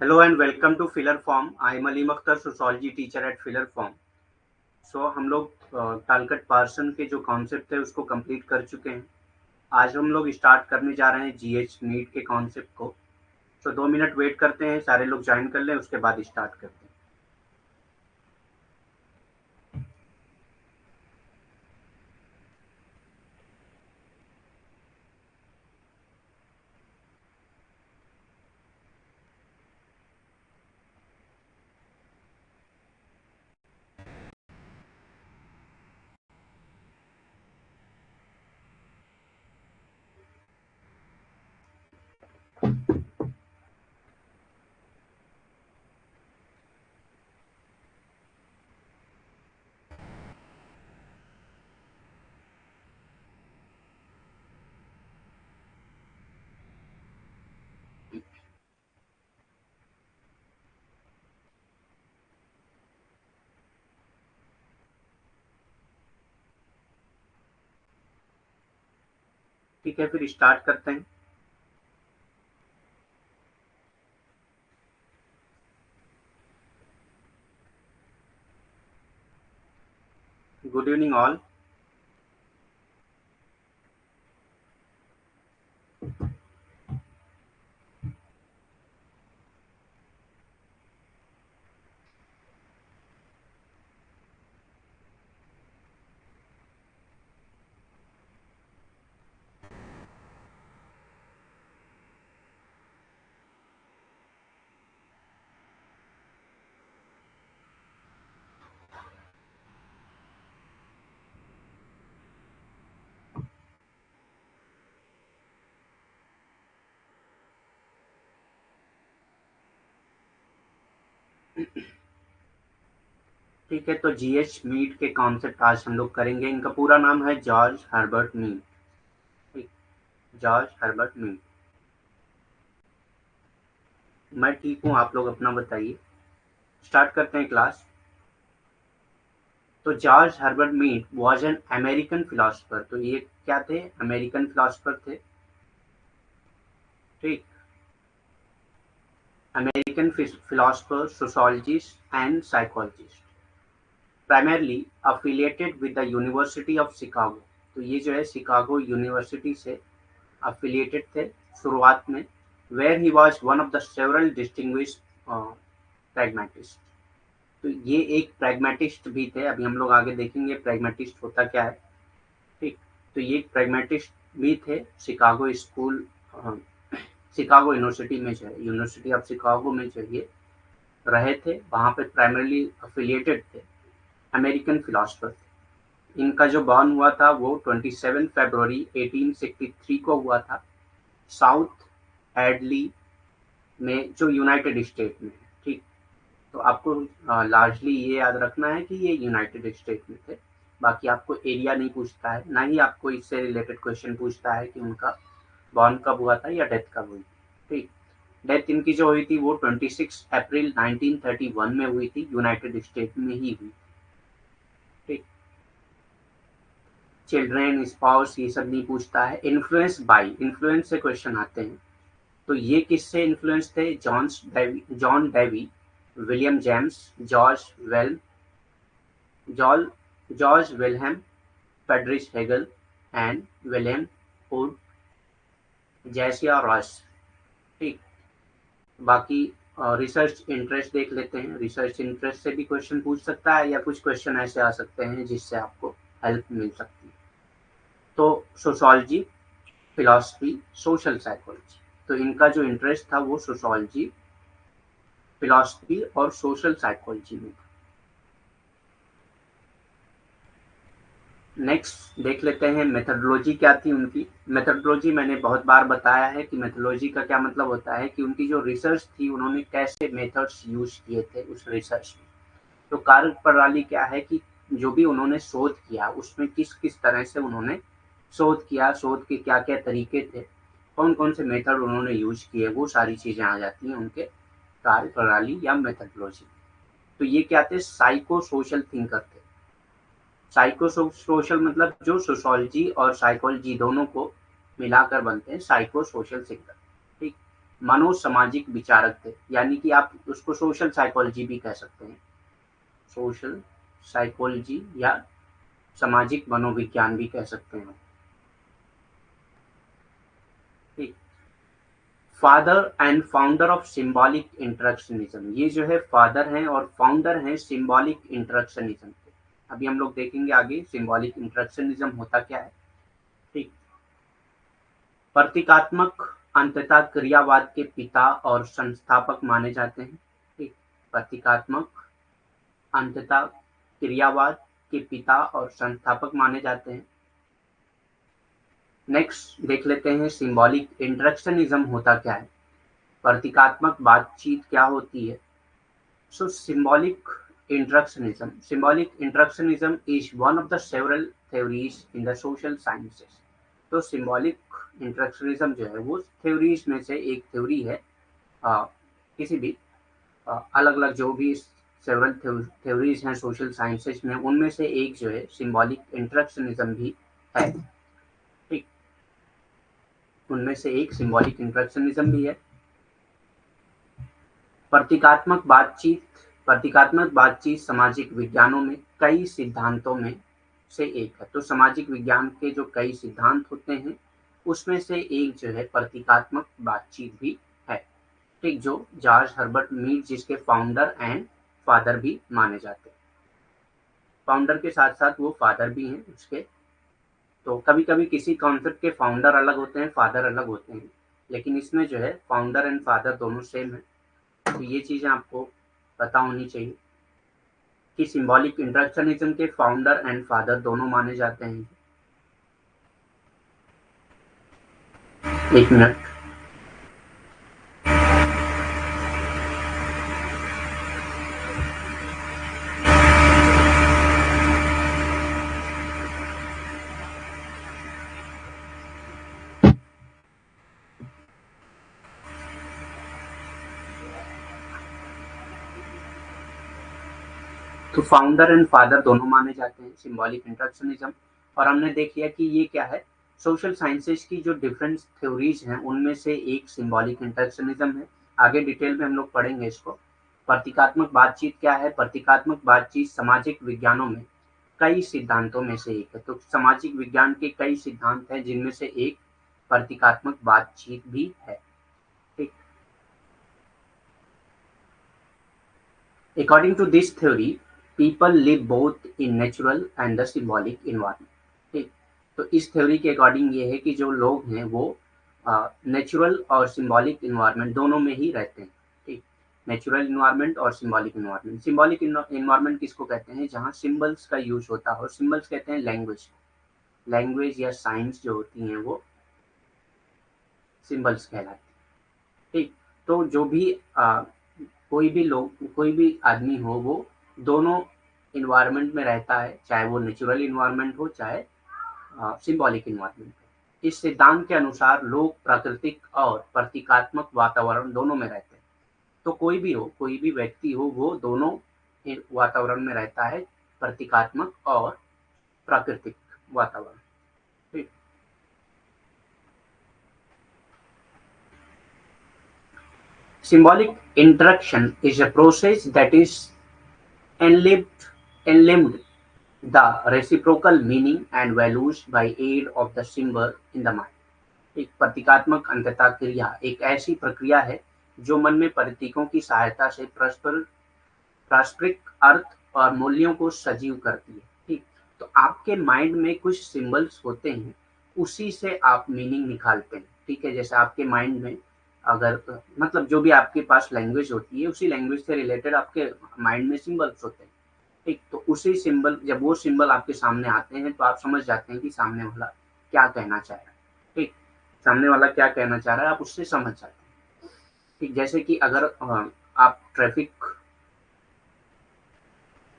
Hello and welcome to Filler Form. I am Alim Akhtar, sociology teacher at Filler Form. हम लोग टालकट person के जो concept थे उसको कंप्लीट कर चुके हैं. आज हम लोग स्टार्ट करने जा रहे हैं जीएच नीट के कॉन्सेप्ट को. 2 मिनट वेट करते हैं, सारे लोग ज्वाइन कर लें, उसके बाद स्टार्ट करते हैं. ठीक है, फिर स्टार्ट करते हैं. Good evening all. ठीक है, तो जीएच मीट के कॉन्सेप्ट आज हम लोग करेंगे. इनका पूरा नाम है जॉर्ज हर्बर्ट मीट. ठीक, जॉर्ज हर्बर्ट मीट. मैं ठीक हूँ, आप लोग अपना बताइए. स्टार्ट करते हैं क्लास. तो George Herbert Mead was an American philosopher. तो ये क्या थे? अमेरिकन फिलोसफर थे. ठीक, American philosopher, sociologist and psychologist, primarily affiliated with the University of Chicago. तो ये जो है शिकागो यूनिवर्सिटी से अफिलिएटेड थे शुरुआत में. Where he was one of the several distinguished pragmatist. तो ये एक प्रैग्मेटिस्ट भी थे. अभी हम लोग आगे देखेंगे प्रैग्मेटिस्ट होता क्या है. ठीक, तो ये एक प्रैग्मेटिस्ट भी थे. शिकागो स्कूल, शिकागो यूनिवर्सिटी में जो है, यूनिवर्सिटी ऑफ शिकागो में जो ये रहे थे, वहाँ पे प्राइमरली अफिलिएटेड थे, अमेरिकन फिलोसफर. इनका जो बॉर्न हुआ था वो 27 फरवरी 1863 को हुआ था, साउथ एडली में, जो यूनाइटेड स्टेट में है. ठीक, तो आपको लार्जली ये याद रखना है कि ये यूनाइटेड स्टेट में थे. बाकी आपको एरिया नहीं पूछता है, ना ही आपको इससे रिलेटेड क्वेश्चन पूछता है कि उनका बॉर्न कब हुआ था या डेथ कब हुई थी. ठीक, डेथ इनकी जो हुई थी वो 26 अप्रैल 1931 में हुई थी, यूनाइटेड स्टेट में ही हुई. ठीक, चिल्ड्रेन, स्पाउस, ये सब नहीं पूछता है. इन्फ्लुएंस बाई, इन्फ्लुएंस से क्वेश्चन आते हैं. तो ये किससे इन्फ्लुएंस थे? John Dewey, William James, George Wilhelm Friedrich Hegel and William वुड जैसिया रॉस. ठीक, बाकी रिसर्च इंटरेस्ट देख लेते हैं. रिसर्च इंटरेस्ट से भी क्वेश्चन पूछ सकता है या कुछ क्वेश्चन ऐसे आ सकते हैं जिससे आपको हेल्प मिल सकती है. तो सोशोलॉजी, फिलॉसफी, सोशल साइकोलॉजी. तो इनका जो इंटरेस्ट था वो सोशोलॉजी, फिलॉसफी और सोशल साइकोलॉजी में था. नेक्स्ट देख लेते हैं मेथडोलॉजी क्या थी उनकी. मेथडोलॉजी मैंने बहुत बार बताया है कि मेथडोलॉजी का क्या मतलब होता है कि उनकी जो रिसर्च थी, उन्होंने कैसे मेथड्स यूज किए थे उस रिसर्च में. तो कार्य प्रणाली क्या है कि जो भी उन्होंने शोध किया उसमें किस किस तरह से उन्होंने शोध किया, शोध के क्या क्या तरीके थे, कौन कौन से मेथड उन्होंने यूज किए, वो सारी चीजें आ जाती हैं उनके कार्य प्रणाली या मेथडोलॉजी. तो ये क्या थे? साइको सोशल थिंकर थे. साइको सोशल मतलब जो सोशोलॉजी और साइकोलॉजी दोनों को मिलाकर बनते हैं साइको सोशल थिंकर. ठीक, मनोसामाजिक विचारक थे, यानी कि आप उसको सोशल साइकोलॉजी भी कह सकते हैं, सोशल साइकोलॉजी या सामाजिक मनोविज्ञान भी कह सकते हैं। ठीक, father and founder of symbolic interactionism, ये जो है फादर हैं और फाउंडर हैं सिंबॉलिक इंटरेक्शनिज्म के। अभी हम लोग देखेंगे आगे सिंबॉलिक इंटरेक्शनिज्म होता क्या है। ठीक, प्रतीकात्मक अंततः क्रियावाद के पिता और संस्थापक माने जाते हैं। ठीक, प्रतीकात्मक अंततः क्रियावाद के पिता और संस्थापक माने जाते हैं। नेक्स्ट देख लेते हैं सिंबॉलिक इंटरेक्शनिज्म होता क्या है, प्रतीकात्मक बातचीत क्या होती है। सो symbolic interactionism is one of the several theories in the social sciences। तो सिंबॉलिक इंटरेक्शनिज्म जो है वो थ्योरीज में से एक थ्योरी है। किसी भी अलग अलग जो भी सेवरल थ्योरीज हैं सोशल साइंसेज में, उनमें से एक जो है सिंबॉलिक इंटरेक्शनिज्म भी है। ठीक, उनमें से एक सिंबॉलिक इंटरेक्शनिज्म भी है। प्रतीकात्मक बातचीत सामाजिक विज्ञानों में कई सिद्धांतों में से एक है। तो सामाजिक विज्ञान के जो कई सिद्धांत होते हैं उसमें से एक जो है प्रतीकात्मक बातचीत भी है। ठीक, जो जॉर्ज हर्बर्ट मीड जिसके फाउंडर एंड फादर भी माने जाते हैं, फाउंडर के साथ साथ वो फादर भी हैं उसके। तो कभी कभी किसी कॉन्सेप्ट के फाउंडर अलग होते हैं, फादर अलग होते हैं, लेकिन इसमें जो है फाउंडर एंड फादर दोनों सेम है। तो ये चीजें आपको पता होनी चाहिए कि सिंबॉलिक इंटरेक्शनिज्म के फाउंडर एंड फादर दोनों माने जाते हैं। एक मिनट, तो फाउंडर एंड फादर दोनों माने जाते हैं सिंबॉलिक इंटरेक्शनिज्म। और हमने देख लिया कि ये क्या है, सोशल साइंसेज की जो डिफरेंट थ्योरीज हैं उनमें से एक सिंबॉलिक इंटरेक्शनिज्म है। आगे डिटेल में हम लोग पढ़ेंगे इसको। प्रतीकात्मक बातचीत क्या है, प्रतीकात्मक बातचीत सामाजिक विज्ञानों में कई सिद्धांतों में से एक है। तो सामाजिक विज्ञान के कई सिद्धांत हैं जिनमें से एक प्रतीकात्मक बातचीत भी है। ठीक, according to this theory people live both in natural and the symbolic environment. ठीक, तो इस थ्योरी के अकॉर्डिंग ये है कि जो लोग हैं वो नेचुरल और सिंबॉलिक इन्वायरमेंट दोनों में ही रहते हैं। ठीक, नेचुरल इन्वायरमेंट और सिंबॉलिक इन्वायरमेंट। सिंबॉलिक इन्वायरमेंट किसको कहते हैं, जहाँ सिंबल्स का यूज होता हो। सिंबल्स कहते हैं लैंग्वेज या साइंस जो होती हैं वो सिंबल्स कहलाती हैं। ठीक, तो जो भी कोई भी आदमी हो वो दोनों इन्वायरमेंट में रहता है, चाहे वो नेचुरल इन्वायरमेंट हो चाहे सिंबॉलिक इन्वायरमेंट हो। इस सिद्धांत के अनुसार लोग प्राकृतिक और प्रतीकात्मक वातावरण दोनों में रहते हैं। तो कोई भी व्यक्ति हो वो दोनों वातावरण में रहता है, प्रतीकात्मक और प्राकृतिक वातावरण। ठीक, symbolic interaction is a process that is enlivened the reciprocal meaning and values by aid of the symbol in the mind। एक प्रतीकात्मक अंततः क्रिया एक ऐसी प्रक्रिया है जो मन में प्रतीकों की सहायता से परस्पर पारस्परिक अर्थ और मूल्यों को सजीव करती है। ठीक, तो आपके माइंड में कुछ सिंबल्स होते हैं, उसी से आप मीनिंग निकालते हैं। ठीक है, जैसे आपके माइंड में अगर मतलब जो भी आपके पास लैंग्वेज होती है उसी लैंग्वेज से रिलेटेड आपके माइंड में सिंबल्स होते हैं। ठीक, तो उसी सिंबल जब वो सिंबल आपके सामने आते हैं तो आप समझ जाते हैं कि सामने वाला क्या कहना चाह रहा है। ठीक, सामने वाला क्या कहना चाह रहा है आप उससे समझ जाते हैं। ठीक, जैसे कि अगर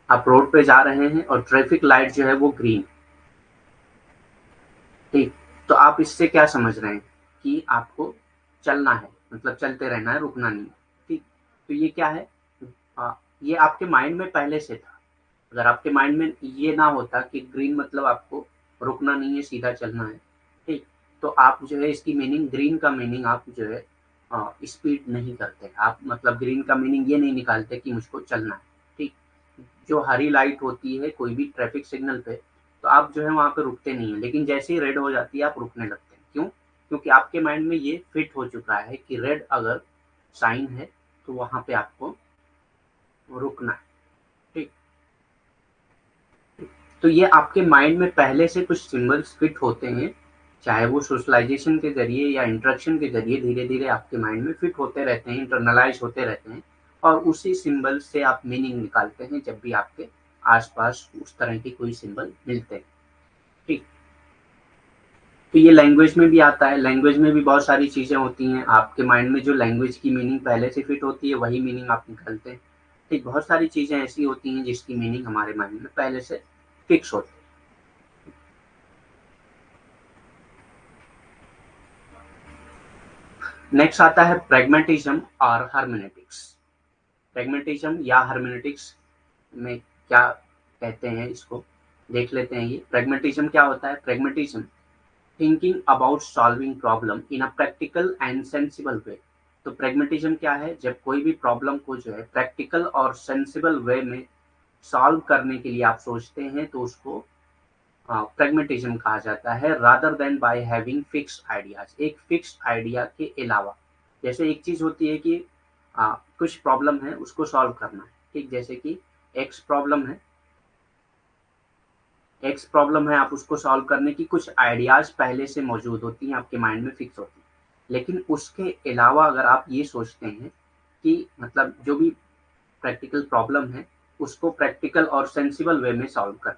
आप रोड पे जा रहे हैं और ट्रैफिक लाइट जो है वो ग्रीन। ठीक, तो आप इससे क्या समझ रहे हैं कि आपको चलना है, मतलब चलते रहना है, रुकना नहीं है। ठीक, तो ये क्या है, ये आपके माइंड में पहले से था। अगर आपके माइंड में ये ना होता कि ग्रीन मतलब आपको रुकना नहीं है, सीधा चलना है। ठीक, तो आप जो है इसकी मीनिंग, ग्रीन का मीनिंग आप जो है स्पीड नहीं करते। आप मतलब ग्रीन का मीनिंग ये नहीं निकालते कि मुझको चलना है, ठीक। जो हरी लाइट होती है कोई भी ट्रैफिक सिग्नल पे, तो आप जो है वहाँ पे रुकते नहीं है, लेकिन जैसे ही रेड हो जाती है आप रुकने लगते हैं। क्यों? क्योंकि आपके माइंड में ये फिट हो चुका है कि रेड अगर साइन है तो वहाँ पे आपको रुकना है, ठीक। तो ये आपके माइंड में पहले से कुछ सिंबल्स फिट होते हैं, चाहे वो सोशलाइजेशन के जरिए या इंटरेक्शन के जरिए धीरे धीरे आपके माइंड में फिट होते रहते हैं, इंटरनलाइज होते रहते हैं, और उसी सिंबल से आप मीनिंग निकालते हैं जब भी आपके आसपास उस तरह के कोई सिंबल मिलते हैं, ठीक। तो ये लैंग्वेज में भी आता है। लैंग्वेज में भी बहुत सारी चीजें होती हैं, आपके माइंड में जो लैंग्वेज की मीनिंग पहले से फिट होती है वही मीनिंग आप निकालते हैं, ठीक। बहुत सारी चीजें ऐसी होती हैं जिसकी मीनिंग हमारे माइंड में पहले से फिक्स होती है। नेक्स्ट आता है प्रैग्मेटिज्म और हर्मेनेटिक्स। प्रैग्मेटिज्म या हर्मेनेटिक्स में क्या कहते हैं इसको देख लेते हैं। ये प्रैग्मेटिज्म क्या होता है? Pragmatism thinking about solving problem in a practical and sensible way. तो प्रैग्मेटिज्म क्या है? जब कोई भी प्रॉब्लम को जो है प्रैक्टिकल और सेंसिबल वे में सॉल्व करने के लिए आप सोचते हैं तो उसको प्रैग्मेटिज्म कहा जाता है, rather than by having fixed ideas. एक फिक्स्ड आइडिया के अलावा, जैसे एक चीज होती है कि कुछ प्रॉब्लम है उसको सॉल्व करना है, ठीक। जैसे कि एक्स प्रॉब्लम है, एक्स प्रॉब्लम है, आप उसको सॉल्व करने की कुछ आइडियाज पहले से मौजूद होती हैं, आपके माइंड में फिक्स होती हैं। लेकिन उसके अलावा अगर आप ये सोचते हैं कि मतलब जो भी प्रैक्टिकल प्रॉब्लम है उसको प्रैक्टिकल और सेंसिबल वे में सॉल्व कर,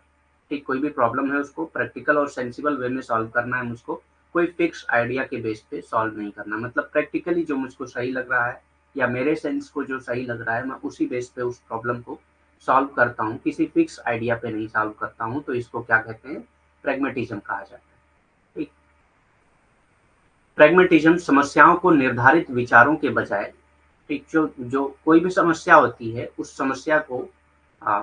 ठीक। कोई भी प्रॉब्लम है उसको प्रैक्टिकल और सेंसिबल वे में सॉल्व करना है मुझको, कोई फिक्स आइडिया के बेस पे सॉल्व नहीं करना। मतलब प्रैक्टिकली जो मुझको सही लग रहा है या मेरे सेंस को जो सही लग रहा है मैं उसी बेस पे उस प्रॉब्लम को सॉल्व करता हूँ, किसी फिक्स आइडिया पे नहीं सॉल्व करता हूँ, तो इसको क्या कहते हैं? प्रैग्मेटिज्म कहा जाता है, ठीक। प्रैग्मेटिज्म समस्याओं को निर्धारित विचारों के बजाय, ठीक, जो जो कोई भी समस्या होती है उस समस्या को आ,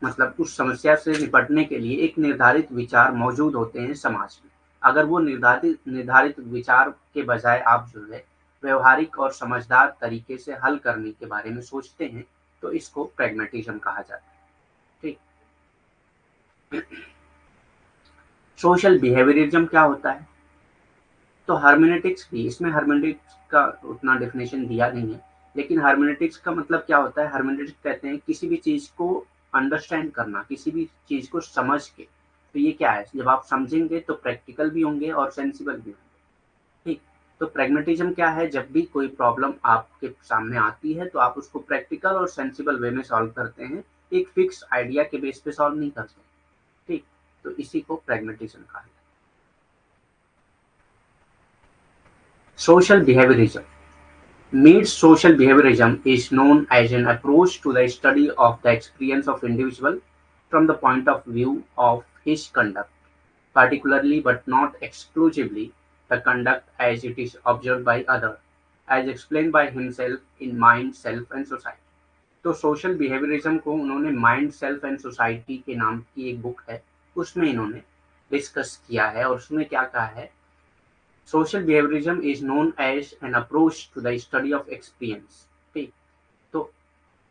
मतलब उस समस्या से निपटने के लिए एक निर्धारित विचार मौजूद होते हैं समाज में। अगर वो निर्धारित निर्धारित विचार के बजाय आप जो है व्यवहारिक और समझदार तरीके से हल करने के बारे में सोचते हैं तो इसको प्रैग्मेटिज्म कहा जाता है, ठीक। सोशल बिहेवियरिज्म क्या होता है? तो हर्मेनेटिक्स भी, इसमें हर्मेनेटिक्स का उतना डेफिनेशन दिया नहीं है, लेकिन हर्मेनेटिक्स का मतलब क्या होता है? हर्मेनेटिक्स कहते हैं किसी भी चीज को अंडरस्टैंड करना, किसी भी चीज को समझ के। तो ये क्या है? जब आप समझेंगे तो प्रैक्टिकल भी होंगे और सेंसिबल भी होंगे, ठीक। तो प्रैग्मेटिज्म क्या है? जब भी कोई प्रॉब्लम आपके सामने आती है तो आप उसको प्रैक्टिकल और सेंसिबल वे में सॉल्व करते हैं, एक फिक्स आइडिया के बेस पे सॉल्व नहीं करते, ठीक। तो इसी को प्रैग्मेटिज्म कहा जाता है। Social behaviourism Mead's social behaviorism is known as an approach to the study of the experience of individual from the point of view of his conduct, particularly but not exclusively the conduct as it is observed by others, as explained by himself in Mind, Self and Society। तो social behaviourism को उन्होंने mind, self and society के नाम की एक book है उसमें इन्होंने डिस्कस किया है, और उसमें क्या कहा है? Social behaviourism is known as an approach to the study of experience, ठीक। तो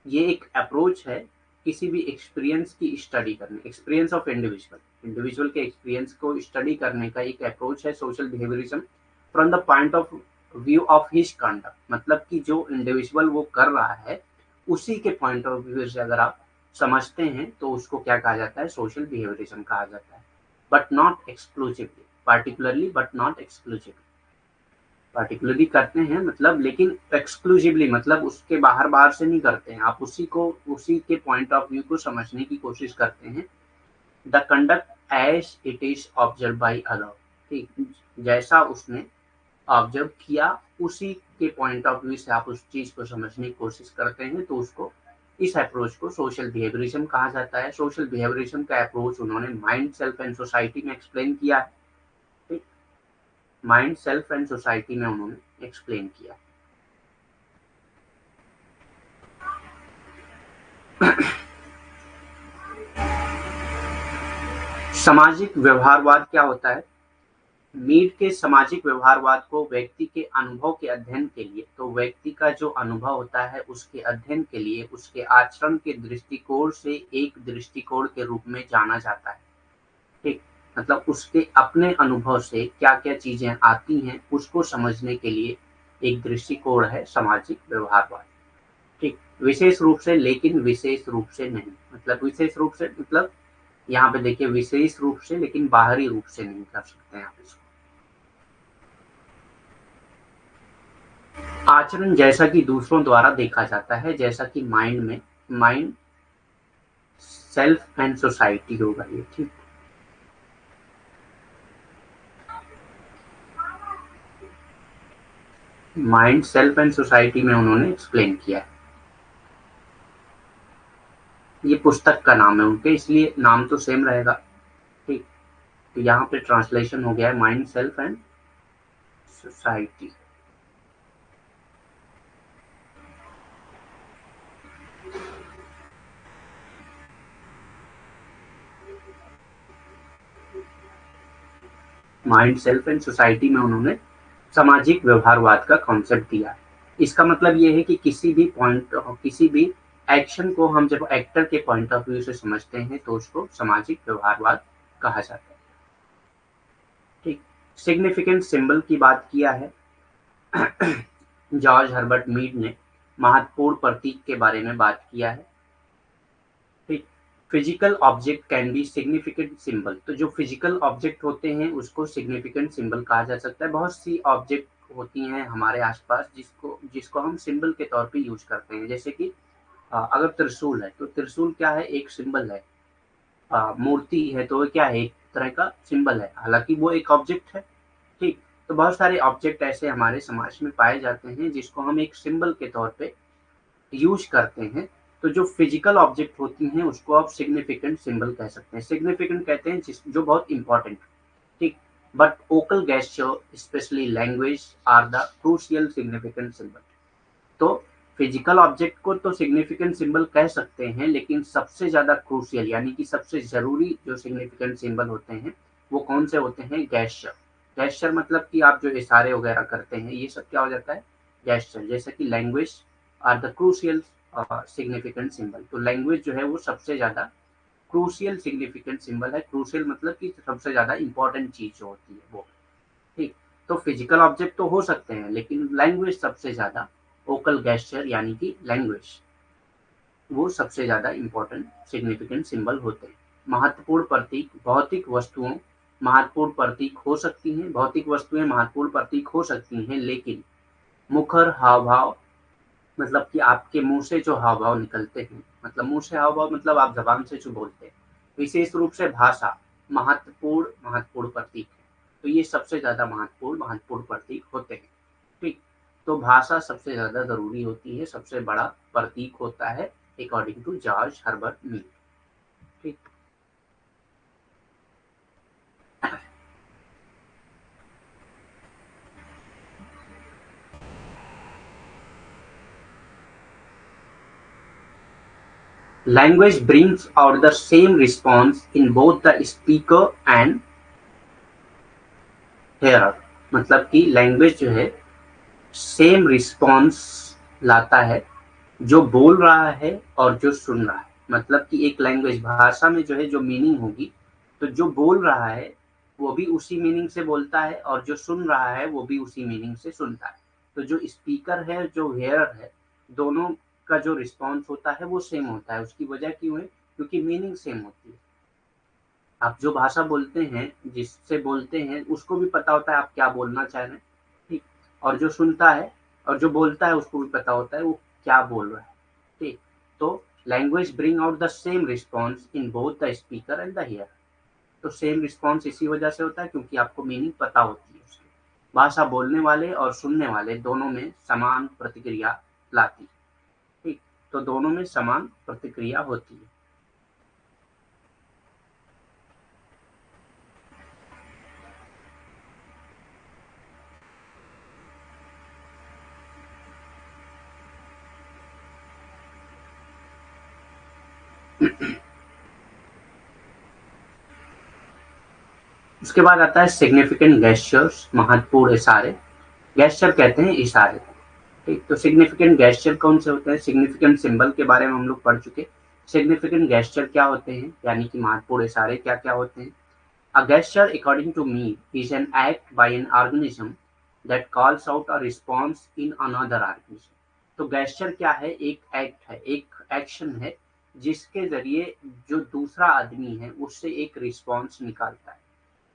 ये एक अप्रोच है किसी भी एक्सपीरियंस की स्टडी करने, एक्सपीरियंस ऑफ इंडिविजुअल, इंडिविजुअल के एक्सपीरियंस को स्टडी करने का एक अप्रोच है social behaviourism from the point of view of his conduct. मतलब कि जो इंडिविजुअल वो कर रहा है उसी के पॉइंट ऑफ व्यू से अगर आप समझते हैं तो उसको क्या कहा जाता है? सोशल बिहेवियरिज्म कहा जाता है, but not exclusively, particularly but not exclusively. Particularly करते हैं मतलब, लेकिन एक्सक्लूसिवली मतलब उसके बाहर बाहर से नहीं करते हैं, आप उसी को उसी के पॉइंट ऑफ व्यू को समझने की कोशिश करते हैं। The conduct as it is observe by other, ठीक। जैसा उसने ऑब्जर्व किया उसी के पॉइंट ऑफ व्यू से आप उस चीज को समझने की कोशिश करते हैं, तो उसको, इस अप्रोच को सोशल बिहेवियरिज्म कहा जाता है। सोशल बिहेवियरिज्म का अप्रोच उन्होंने माइंड, सेल्फ एंड सोसाइटी में एक्सप्लेन किया है, ठीक। माइंड, सेल्फ एंड सोसाइटी में उन्होंने एक्सप्लेन किया। सामाजिक व्यवहारवाद क्या होता है? मीड के सामाजिक व्यवहारवाद को व्यक्ति के अनुभव के अध्ययन के लिए, तो व्यक्ति का जो अनुभव होता है उसके अध्ययन के लिए उसके आचरण के दृष्टिकोण से एक दृष्टिकोण के रूप में जाना जाता है। ठीक, मतलब उसके अपने अनुभव से क्या-क्या चीजें आती हैं उसको समझने के लिए एक दृष्टिकोण है सामाजिक व्यवहारवाद। ठीक, विशेष रूप से, लेकिन विशेष रूप से नहीं, मतलब विशेष रूप से मतलब यहाँ पे देखिए विशेष रूप से लेकिन बाहरी रूप से नहीं कर सकते हैं आप इसको। आचरण जैसा कि दूसरों द्वारा देखा जाता है, जैसा कि माइंड, सेल्फ एंड सोसाइटी होगा ये। ठीक, माइंड, सेल्फ एंड सोसाइटी में उन्होंने एक्सप्लेन किया है। ये पुस्तक का नाम है उनके, इसलिए नाम तो सेम रहेगा। ठीक, तो यहाँ पे ट्रांसलेशन हो गया है mind, self and society. Mind, self and society में उन्होंने सामाजिक व्यवहारवाद का कॉन्सेप्ट दिया है। इसका मतलब ये है कि किसी भी एक्शन को हम जब एक्टर के पॉइंट ऑफ व्यू से समझते हैं तो उसको सामाजिक व्यवहारवाद कहा जाता है। ठीक, सिग्निफिकेंट सिंबल की बात किया है जॉर्ज हर्बर्ट मीड ने, महत्वपूर्ण प्रतीक के बारे में बात किया है। ठीक, physical object can be significant symbol, तो जो फिजिकल ऑब्जेक्ट होते हैं उसको सिग्निफिकेंट सिंबल कहा जा सकता है। बहुत सी ऑब्जेक्ट होती हैं हमारे आसपास जिसको जिसको हम सिंबल के तौर पे यूज करते हैं, जैसे कि अगर त्रिशूल है तो त्रिशूल क्या है, एक सिंबल है। मूर्ति है तो वो क्या है, एक तरह का सिंबल है, हालांकि वो एक ऑब्जेक्ट है। ठीक, तो बहुत सारे ऑब्जेक्ट ऐसे हमारे समाज में पाए जाते हैं जिसको हम एक सिंबल के तौर पे यूज करते हैं। तो जो फिजिकल ऑब्जेक्ट होती हैं उसको आप सिग्निफिकेंट सिंबल कह सकते हैं। सिग्निफिकेंट कहते हैं जिस जो बहुत इंपॉर्टेंट। ठीक, but vocal gesture specially language are the crucial significant symbol. तो फिजिकल ऑब्जेक्ट को तो सिग्निफिकेंट सिंबल कह सकते हैं, लेकिन सबसे ज्यादा क्रूशियल यानी कि सबसे जरूरी जो सिग्निफिकेंट सिंबल होते हैं वो कौन से होते हैं, गेस्चर। गेस्चर मतलब कि आप जो इशारे वगैरह करते हैं ये सब क्या हो जाता है, गेस्चर। जैसे कि language are the crucial significant symbol, तो लैंग्वेज जो है वो सबसे ज्यादा क्रूशियल सिग्निफिकेंट सिंबल है। क्रूशियल मतलब कि सबसे ज्यादा इंपॉर्टेंट चीज जो होती है वो। ठीक, तो फिजिकल ऑब्जेक्ट तो हो सकते हैं लेकिन लैंग्वेज सबसे ज्यादा, वोकल गेस्चर यानी कि लैंग्वेज, वो सबसे ज्यादा इंपॉर्टेंट सिग्निफिकेंट सिंबल होते हैं। महत्वपूर्ण प्रतीक, भौतिक वस्तुओं महत्वपूर्ण प्रतीक हो सकती हैं, भौतिक वस्तुएं महत्वपूर्ण प्रतीक हो सकती हैं, लेकिन मुखर हाव भाव, मतलब कि आपके मुंह से जो हाव भाव निकलते हैं, मतलब मुंह से हाव भाव मतलब आप जबान से जो बोलते हैं, विशेष रूप से भाषा महत्वपूर्ण प्रतीक है। तो ये सबसे ज्यादा महत्वपूर्ण प्रतीक होते हैं। ठीक, तो भाषा सबसे ज्यादा जरूरी होती है, सबसे बड़ा प्रतीक होता है according to George Herbert Mead. ठीक, language brings out the same response in both the speaker and hearer, मतलब कि लैंग्वेज जो है सेम रिस्पॉन्स लाता है, जो बोल रहा है और जो सुन रहा है। मतलब कि एक लैंग्वेज भाषा में जो है जो मीनिंग होगी, तो जो बोल रहा है वो भी उसी मीनिंग से बोलता है और जो सुन रहा है वो भी उसी मीनिंग से सुनता है। तो जो स्पीकर है जो हेयर है, दोनों का जो रिस्पॉन्स होता है वो सेम होता है। उसकी वजह क्यों है, क्योंकि मीनिंग सेम होती है। आप जो भाषा बोलते हैं, जिससे बोलते हैं, उसको भी पता होता है आप क्या बोलना चाह रहे हैं। ठीक, और जो सुनता है और जो बोलता है उसको भी पता होता है वो क्या बोल रहा है। ठीक, तो language bring out the same response in both the speaker and the here. तो सेम रिस्पॉन्स इसी वजह से होता है क्योंकि आपको मीनिंग पता होती है उसकी। भाषा बोलने वाले और सुनने वाले दोनों में समान प्रतिक्रिया लाती है। ठीक, तो दोनों में समान प्रतिक्रिया होती है। उसके बाद आता है सिग्निफिकेंट गेस्चर्स, महत्वपूर्ण इशारे। गेस्चर कहते हैं इशारे। ठीक, तो सिग्निफिकेंट गेस्चर कौन से होते हैं? सिग्निफिकेंट सिंबल के बारे में हम लोग पढ़ चुके। सिग्निफिकेंट गेस्चर क्या होते हैं, यानी कि महत्वपूर्ण इशारे क्या क्या होते हैं? A gesture, according to me, is an act by an organism that calls out a response in another organism. तो gesture क्या है? एक एक्ट है, एक एक्शन है जिसके जरिए जो दूसरा आदमी है उससे एक रिस्पॉन्स निकालता है।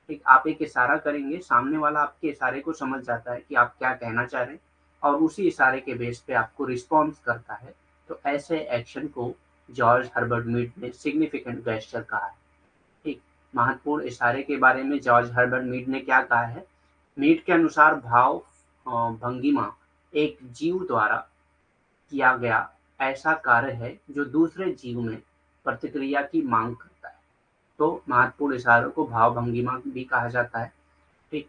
ठीक, आप एक इशारा करेंगे, सामने वाला आपके इशारे को समझ जाता है कि आप क्या कहना चाह रहे हैं और उसी इशारे के बेस पे आपको रिस्पॉन्स करता है। तो ऐसे एक्शन को जॉर्ज हर्बर्ट मीड ने सिग्निफिकेंट गेस्चर कहा है। ठीक, महत्वपूर्ण इशारे के बारे में जॉर्ज हर्बर्ट मीड ने क्या कहा है? मीड के अनुसार भाव भंगिमा एक जीव द्वारा किया गया ऐसा कार्य है जो दूसरे जीव में प्रतिक्रिया की मांग करता है। तो महत्वपूर्ण इशारों को भाव भंगिमा भी कहा जाता है। ठीक,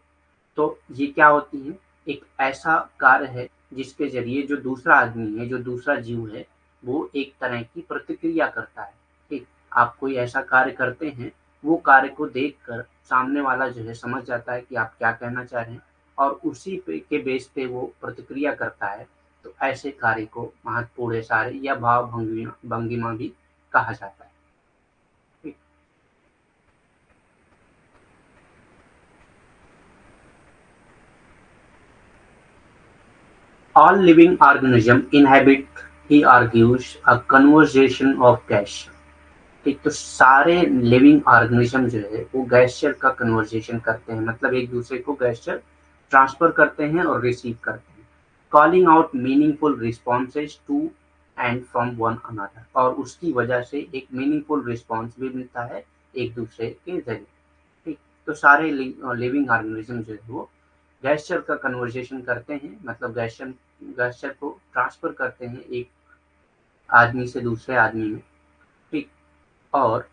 तो ये क्या होती है? एक ऐसा कार्य है जिसके जरिए जो दूसरा आदमी है, जो दूसरा जीव है, वो एक तरह की प्रतिक्रिया करता है। ठीक, आप कोई ऐसा कार्य करते हैं, वो कार्य को देखकर सामने वाला जो है समझ जाता है कि आप क्या कहना चाह रहे हैं और उसी पे के बेस पे वो प्रतिक्रिया करता है। तो ऐसे कार्य को महत्वपूर्ण इशारे या भाव भंगिमा भंगिमा भी कहा जाता है। ठीक, all living organisms inhabit, he argues, a conversation of gesture. ठीक, तो सारे लिविंग ऑर्गेनिज्म जो है वो गेस्चर का कन्वर्सेशन करते हैं, मतलब एक दूसरे को गेस्चर ट्रांसफर करते हैं और रिसीव करते हैं। Calling out meaningful responses to and from one another, और उसकी वजह से एक मीनिंगफुल रिस्पॉन्स भी मिलता है एक दूसरे के जरिए। ठीक, तो सारे लिविंग ऑर्गेनिज्म जो है वो गेस्चर का कन्वर्सेशन करते हैं, मतलब गेस्चर को ट्रांसफर करते हैं एक आदमी से दूसरे आदमी में। ठीक, और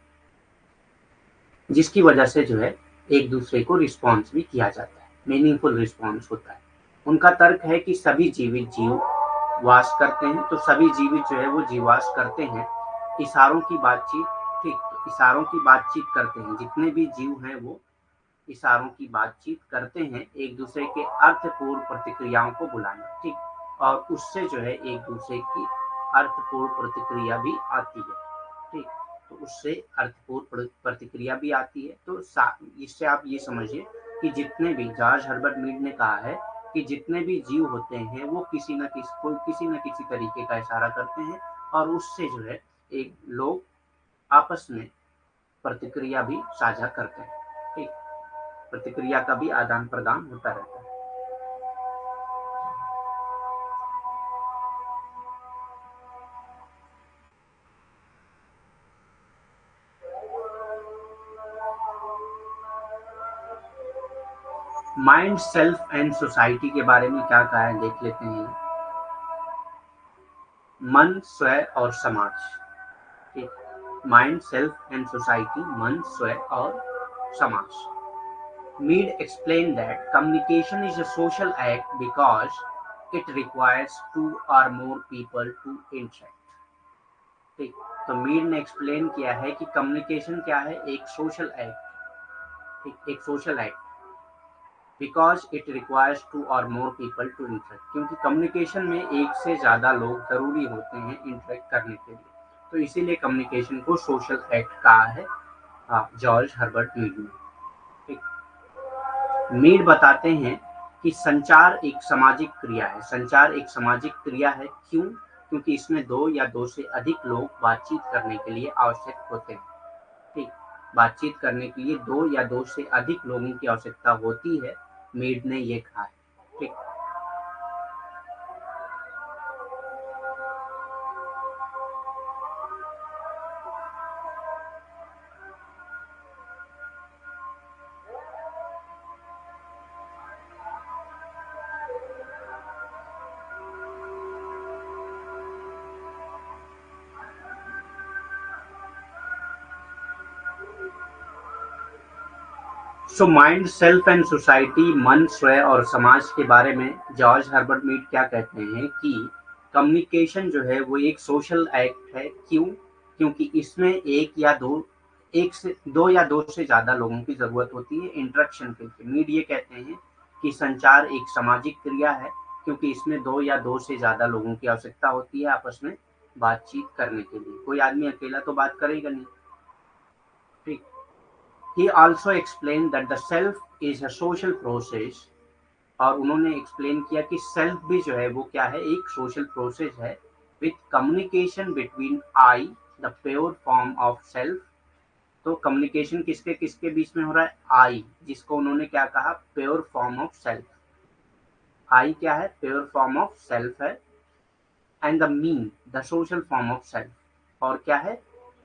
जिसकी वजह से जो है एक दूसरे को रिस्पॉन्स भी किया जाता है, मीनिंगफुल रिस्पॉन्स होता है। उनका तर्क है कि सभी जीवित जीव वास करते हैं, तो सभी जीवित जो है वो जीवास करते हैं इशारों की बातचीत। ठीक, तो इशारों की बातचीत करते हैं, जितने भी जीव हैं वो इशारों की बातचीत करते हैं, एक दूसरे के अर्थपूर्ण प्रतिक्रियाओं को बुलाना। ठीक, और उससे जो है एक दूसरे की अर्थपूर्ण प्रतिक्रिया भी आती है। ठीक, तो उससे अर्थपूर्ण प्रतिक्रिया भी आती है। तो इससे आप ये समझिए कि जितने भी जॉर्ज हर्बर्ट मीड ने कहा है कि जितने भी जीव होते हैं वो किसी न किसी तरीके का इशारा करते हैं और उससे जो है एक लोग आपस में प्रतिक्रिया भी साझा करते हैं। ठीक, प्रतिक्रिया का भी आदान प्रदान होता रहता है। माइंड, सेल्फ एंड सोसाइटी के बारे में क्या कहा है देख लेते हैं। मन, स्वयं और समाज। ठीक, माइंड, सेल्फ एंड सोसाइटी, मन, स्वयं और समाज। Mead explained that communication is a social act because it requires two or more people to interact. ठीक, तो मीड ने एक्सप्लेन किया है कि कम्युनिकेशन क्या है? एक सोशल एक्ट। ठीक, एक social act because it requires two or more people to interact, क्योंकि कम्युनिकेशन में एक से ज़्यादा लोग ज़रूरी होते हैं इंटरेक्ट करने के लिए। तो इसीलिए कम्युनिकेशन को सोशल एक्ट कहा है जॉर्ज हर्बर्ट मीड ने। ठीक, मीड बताते हैं कि संचार एक सामाजिक क्रिया है। संचार एक सामाजिक क्रिया है, क्यों? क्योंकि इसमें दो या दो से अधिक लोग बातचीत करने के लिए आवश्यक होते हैं। ठीक, बातचीत करने के लिए दो या दो से अधिक लोगों की आवश्यकता होती है, मीड ने ये कहा है। ठीक, so mind, self and society, मन, स्वयं और समाज के बारे में जॉर्ज हर्बर्ट मीड क्या कहते हैं कि कम्युनिकेशन जो है वो एक सोशल एक्ट है। क्यों? क्योंकि इसमें एक या दो एक से दो या दो से ज्यादा लोगों की जरूरत होती है इंटरेक्शन के लिए। नीड ये कहते हैं कि संचार एक सामाजिक क्रिया है, क्योंकि इसमें दो या दो से ज्यादा लोगों की आवश्यकता होती है आपस में बातचीत करने के लिए। कोई आदमी अकेला तो बात करेगा नहीं। ठीक। He also explain that the self is a social process, और उन्होंने एक्सप्लेन किया कि सेल्फ भी जो है वो क्या है, एक सोशल प्रोसेस है with communication between I the pure form of self. तो कम्युनिकेशन किसके किसके बीच में हो रहा है, आई, जिसको उन्होंने क्या कहा, प्योर फॉर्म ऑफ सेल्फ। आई क्या है, प्योर फॉर्म ऑफ सेल्फ है। And the me, the social form of self. और क्या है,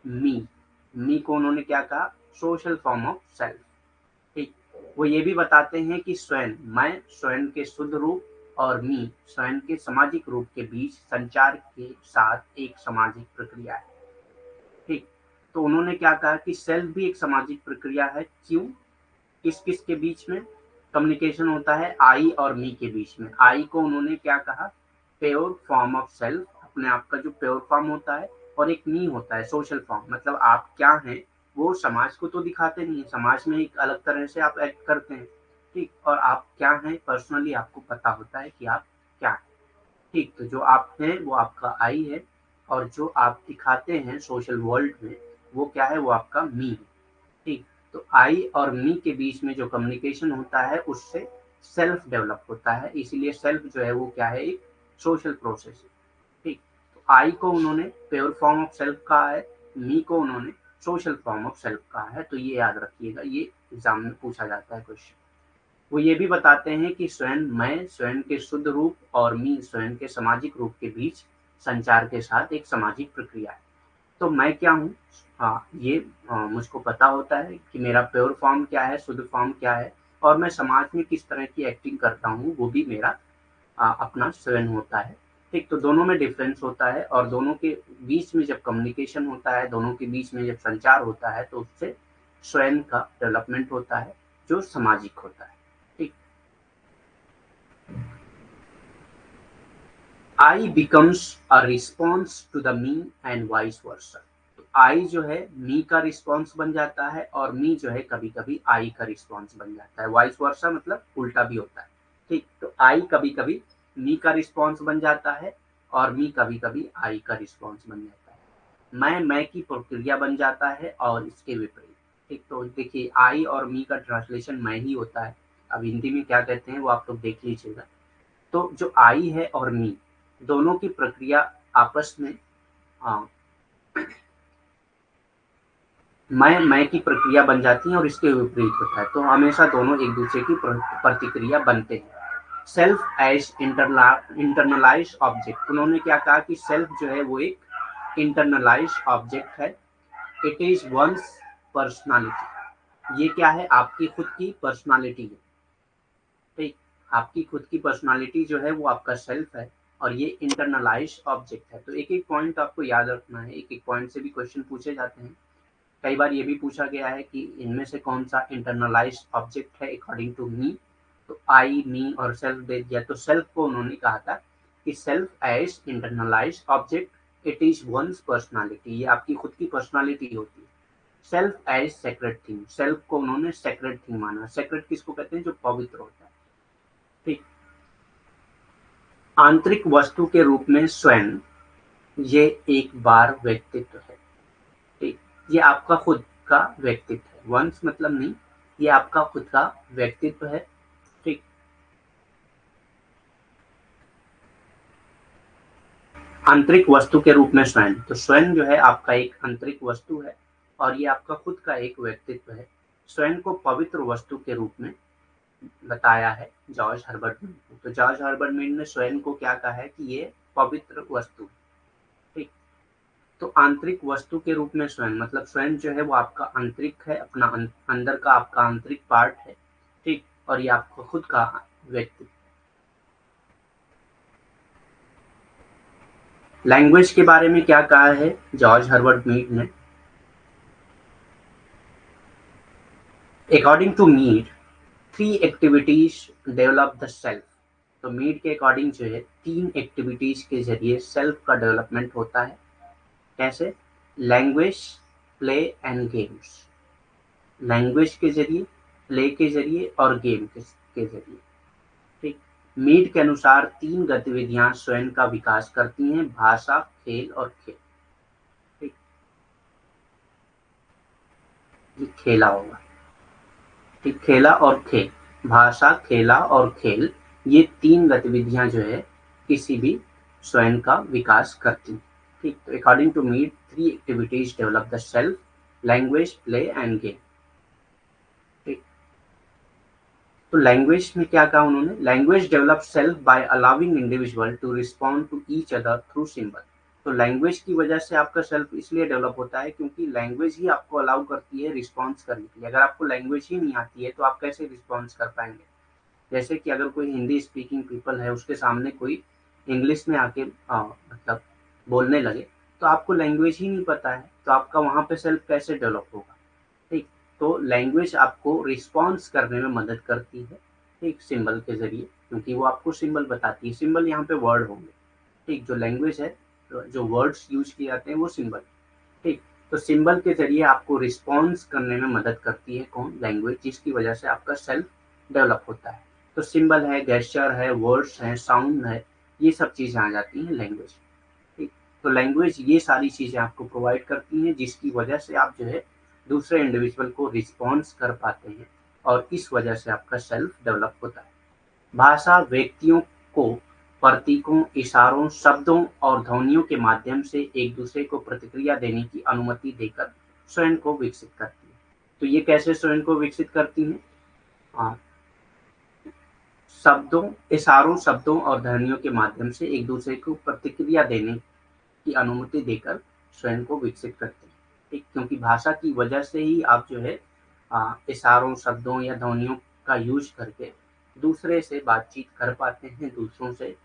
मी, मी को उन्होंने क्या कहा, सोशल फॉर्म ऑफ सेल्फ। ठीक। वो ये भी बताते हैं कि स्वयं, मैं स्वयं के शुद्ध रूप और मी स्वयं के सामाजिक रूप के बीच संचार के साथ एक सामाजिक प्रक्रिया है। ठीक। तो उन्होंने क्या कहा कि सेल्फ भी एक सामाजिक प्रक्रिया है। क्यों, किस किस के बीच में कम्युनिकेशन होता है, आई और मी के बीच में। आई को उन्होंने क्या कहा, प्योर फॉर्म ऑफ सेल्फ, अपने आप का जो प्योर फॉर्म होता है, और एक मी होता है सोशल फॉर्म, मतलब आप क्या हैं वो समाज को तो दिखाते नहीं है, समाज में एक अलग तरह से आप एक्ट करते हैं। ठीक। और आप क्या हैं पर्सनली आपको पता होता है कि आप क्या हैं। ठीक। तो जो आप हैं वो आपका आई है, और जो आप दिखाते हैं सोशल वर्ल्ड में वो क्या है, वो आपका मी है। ठीक। तो आई और मी के बीच में जो कम्युनिकेशन होता है उससे सेल्फ डेवलप होता है, इसीलिए सेल्फ जो है वो क्या है, एक सोशल प्रोसेस है। ठीक। तो आई को उन्होंने प्योर फॉर्म ऑफ सेल्फ कहा है, मी को उन्होंने सोशल फॉर्म ऑफ सेल्फ कहा है। तो ये याद रखिएगा, ये एग्जाम में पूछा जाता है क्वेश्चन। वो ये भी बताते हैं कि स्वयं, मैं स्वयं के शुद्ध रूप और मी स्वयं के सामाजिक रूप के बीच संचार के साथ एक सामाजिक प्रक्रिया है। तो मैं क्या हूँ, हाँ ये मुझको पता होता है कि मेरा प्योर फॉर्म क्या है, शुद्ध फॉर्म क्या है, और मैं समाज में किस तरह की एक्टिंग करता हूँ वो भी मेरा अपना स्वयं होता है। ठीक। तो दोनों में डिफरेंस होता है, और दोनों के बीच में जब कम्युनिकेशन होता है, दोनों के बीच में जब संचार होता है, तो उससे स्वयं का डेवलपमेंट होता है जो सामाजिक होता है। ठीक। I becomes a response to the me and vice versa. तो आई जो है मी का रिस्पॉन्स बन जाता है, और मी जो है कभी कभी आई का रिस्पॉन्स बन जाता है। वाइस वर्सा मतलब उल्टा भी होता है। ठीक। तो आई कभी कभी मी का रिस्पॉन्स बन जाता है, और मी कभी कभी आई का रिस्पॉन्स बन जाता है। मैं की प्रक्रिया बन जाता है, और इसके विपरीत। ठीक। तो देखिए आई और मी का ट्रांसलेशन मैं ही होता है। अब हिंदी में क्या कहते हैं वो आप लोग देख लीजिएगा। तो जो आई है और मी, दोनों की प्रक्रिया आपस में, हाँ, मैं की प्रक्रिया बन जाती है और इसके विपरीत होता है। तो हमेशा दोनों एक दूसरे की प्रतिक्रिया बनते हैं। सेल्फ एज इंटरनलाइज ऑब्जेक्ट, उन्होंने क्या कहा कि सेल्फ जो है वो एक इंटरनलाइज ऑब्जेक्ट है। इट इज वंस पर्सनालिटी, ये क्या है, आपकी खुद की पर्सनालिटी है। ठीक। आपकी खुद की पर्सनालिटी जो है वो आपका सेल्फ है, और ये इंटरनलाइज ऑब्जेक्ट है। तो एक एक पॉइंट आपको याद रखना है, एक एक पॉइंट से भी क्वेश्चन पूछे जाते हैं। कई बार ये भी पूछा गया है कि इनमें से कौन सा इंटरनलाइज ऑब्जेक्ट है अकॉर्डिंग टू मी। तो आई, मी और सेल्फ दे दिया। तो सेल्फ को उन्होंने कहा था कि self as internalize object, it is one's personality, ये आपकी खुद की पर्सनालिटी होती है। Self as secret thing, self को उन्होंने सेक्रेट थिंग माना। सेक्रेट किसको कहते हैं, जो पवित्र होता है। ठीक। आंतरिक वस्तु के रूप में स्वयं, ये एक बार व्यक्तित्व है। ठीक। ये आपका खुद का व्यक्तित्व है, वंश मतलब नहीं, ये आपका खुद का व्यक्तित्व है। ठीक। आंतरिक वस्तु के रूप में स्वयं, तो स्वयं जो है आपका एक आंतरिक वस्तु है, और ये आपका खुद का एक व्यक्तित्व है। स्वयं को पवित्र वस्तु के रूप में बताया है जॉर्ज हर्बर्ट मीड ने। तो जॉर्ज हर्बर्ट मीड ने स्वयं को क्या कहा है कि ये पवित्र वस्तु है। ठीक। तो आंतरिक वस्तु के रूप में स्वयं, मतलब स्वयं जो है वो आपका आंतरिक है, अपना अंदर का आपका आंतरिक पार्ट है। ठीक। और ये आपका खुद का व्यक्ति। लैंग्वेज के बारे में क्या कहा है जॉर्ज हर्बर्ट मीड ने, according to Mead, three activities develop the self. तो मीड के अकॉर्डिंग जो है तीन एक्टिविटीज के जरिए सेल्फ का डेवलपमेंट होता है। कैसे, language, play and games. Language के जरिए, प्ले के जरिए और गेम के जरिए। ठीक। मीड के अनुसार 3 गतिविधियां स्वयं का विकास करती हैं, भाषा, खेल और खेल। ठीक। ये खेला होगा। ठीक, खेला और खेल, भाषा, खेला और खेल, ये 3 गतिविधियां जो है किसी भी स्वयं का विकास करती हैं। ठीक। तो according to Mead 3 activities develop the self, language, play and game. ठीक। तो लैंग्वेज में क्या कहा उन्होंने, language develop self by allowing individual to respond to each other through symbol. तो लैंग्वेज की वजह से आपका सेल्फ इसलिए डेवलप होता है क्योंकि लैंग्वेज ही आपको अलाउ करती है रिस्पॉन्स करने के लिए। अगर आपको लैंग्वेज ही नहीं आती है तो आप कैसे रिस्पॉन्स कर पाएंगे। जैसे कि अगर कोई हिंदी स्पीकिंग पीपल है, उसके सामने कोई इंग्लिश में आके मतलब बोलने लगे, तो आपको लैंग्वेज ही नहीं पता है, तो आपका वहां पे सेल्फ कैसे डेवलप होगा। ठीक। तो लैंग्वेज आपको रिस्पॉन्स करने में मदद करती है, ठीक, सिंबल के जरिए, क्योंकि वो आपको सिंबल बताती है। सिंबल यहाँ पे वर्ड होंगे। ठीक। जो लैंग्वेज है, जो वर्ड्स यूज किए जाते हैं वो सिंबल। ठीक। तो सिंबल के जरिए आपको रिस्पॉन्स करने में मदद करती है कौन, लैंग्वेज, जिसकी वजह से आपका सेल्फ डेवलप होता है। तो सिंबल है, गेस्चर है, वर्ड्स है, साउंड है, ये सब चीजें आ जाती हैं लैंग्वेज। ठीक। तो लैंग्वेज ये सारी चीजें आपको प्रोवाइड करती हैं, जिसकी वजह से आप जो है दूसरे इंडिविजुअल को रिस्पॉन्स कर पाते हैं और इस वजह से आपका सेल्फ डेवलप होता है। भाषा व्यक्तियों को प्रतीकों, इशारों, शब्दों और ध्वनियों के माध्यम से एक दूसरे को प्रतिक्रिया देने की अनुमति देकर स्वयं को विकसित करती है। तो ये कैसे स्वयं को विकसित करती है, शब्दों, इशारों, शब्दों और ध्वनियों के माध्यम से एक दूसरे को प्रतिक्रिया देने की अनुमति देकर स्वयं को विकसित करते हैं। ठीक। क्योंकि भाषा की वजह से ही आप जो है इशारों, शब्दों या ध्वनियों का यूज करके दूसरे से बातचीत कर पाते हैं, दूसरों से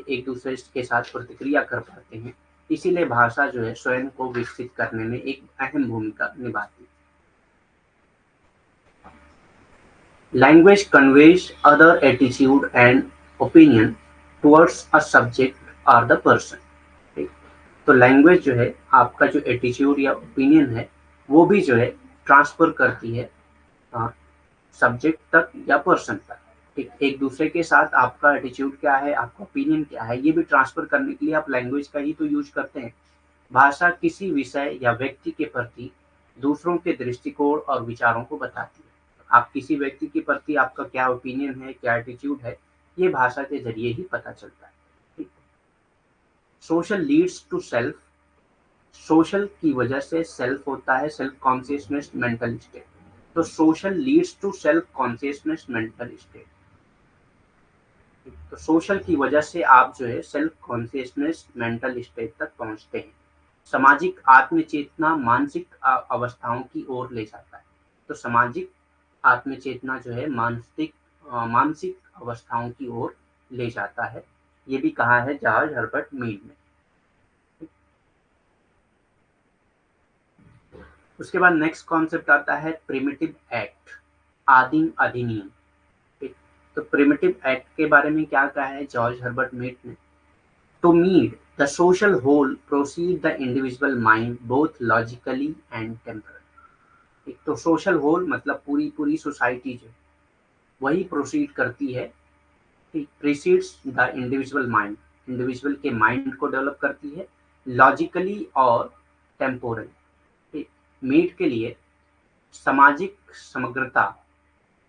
एक दूसरे के साथ प्रतिक्रिया कर पाते हैं। इसीलिए भाषा जो है स्वयं को विकसित करने में एक अहम भूमिका निभाती है। Language conveys other attitude and opinion towards a subject और द पर्सन। ठीक। तो लैंग्वेज जो है आपका जो एटीट्यूड या ओपिनियन है वो भी जो है ट्रांसफर करती है सब्जेक्ट तक या पर्सन तक। ठीक। एक दूसरे के साथ आपका एटीट्यूड क्या है, आपका ओपिनियन क्या है, ये भी ट्रांसफर करने के लिए आप लैंग्वेज का ही तो यूज करते हैं। भाषा किसी विषय या व्यक्ति के प्रति दूसरों के दृष्टिकोण और विचारों को बताती है। आप किसी व्यक्ति के प्रति आपका क्या ओपिनियन है, क्या एटीट्यूड है, ये भाषा के जरिए ही पता चलता है। ठीक। Social leads to self, social की वजह से सेल्फ होता है, सेल्फ कॉन्शियसनेस, मेंटल स्टेट। तो social leads to self consciousness, mental state. तो सोशल की वजह से आप जो है सेल्फ कॉन्शियसनेस, मेंटल स्टेट तक पहुंचते हैं। सामाजिक आत्मचेतना मानसिक अवस्थाओं की ओर ले जाता है। तो सामाजिक आत्मचेतना जो है मानसिक अवस्थाओं की ओर ले जाता है। ये भी कहा है जॉर्ज हर्बर्ट मीड ने। उसके बाद नेक्स्ट कॉन्सेप्ट आता है प्रिमिटिव एक्ट, आदिम अधिनियम। ठीक। तो प्रिमिटिव एक्ट के बारे में क्या कहा है जॉर्ज हर्बर्ट मीड ने, to Mead the social whole proceed the individual mind both logically and temporally. तो सोशल होल मतलब पूरी पूरी सोसाइटी जो वही प्रोसीड करती है, precedes the individual mind, individual के माइंड को डेवलप करती है, लॉजिकली और टेम्पोरली। मीड के लिए सामाजिक समग्रता,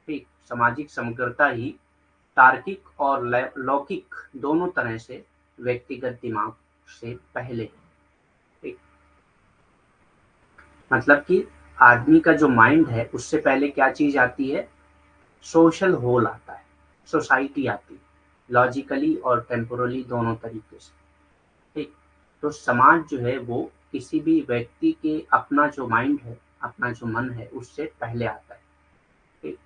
ठीक, सामाजिक समग्रता ही तार्किक और लौकिक दोनों तरह से व्यक्तिगत दिमाग से पहले। ठीक। मतलब कि आदमी का जो माइंड है उससे पहले क्या चीज आती है, सोशल होल आता है, सोसाइटी आती है, लॉजिकली और टेम्पोरली दोनों तरीके से। ठीक। तो समाज जो है वो किसी भी व्यक्ति के अपना जो माइंड है, अपना जो मन है, उससे पहले आता है। ठीक।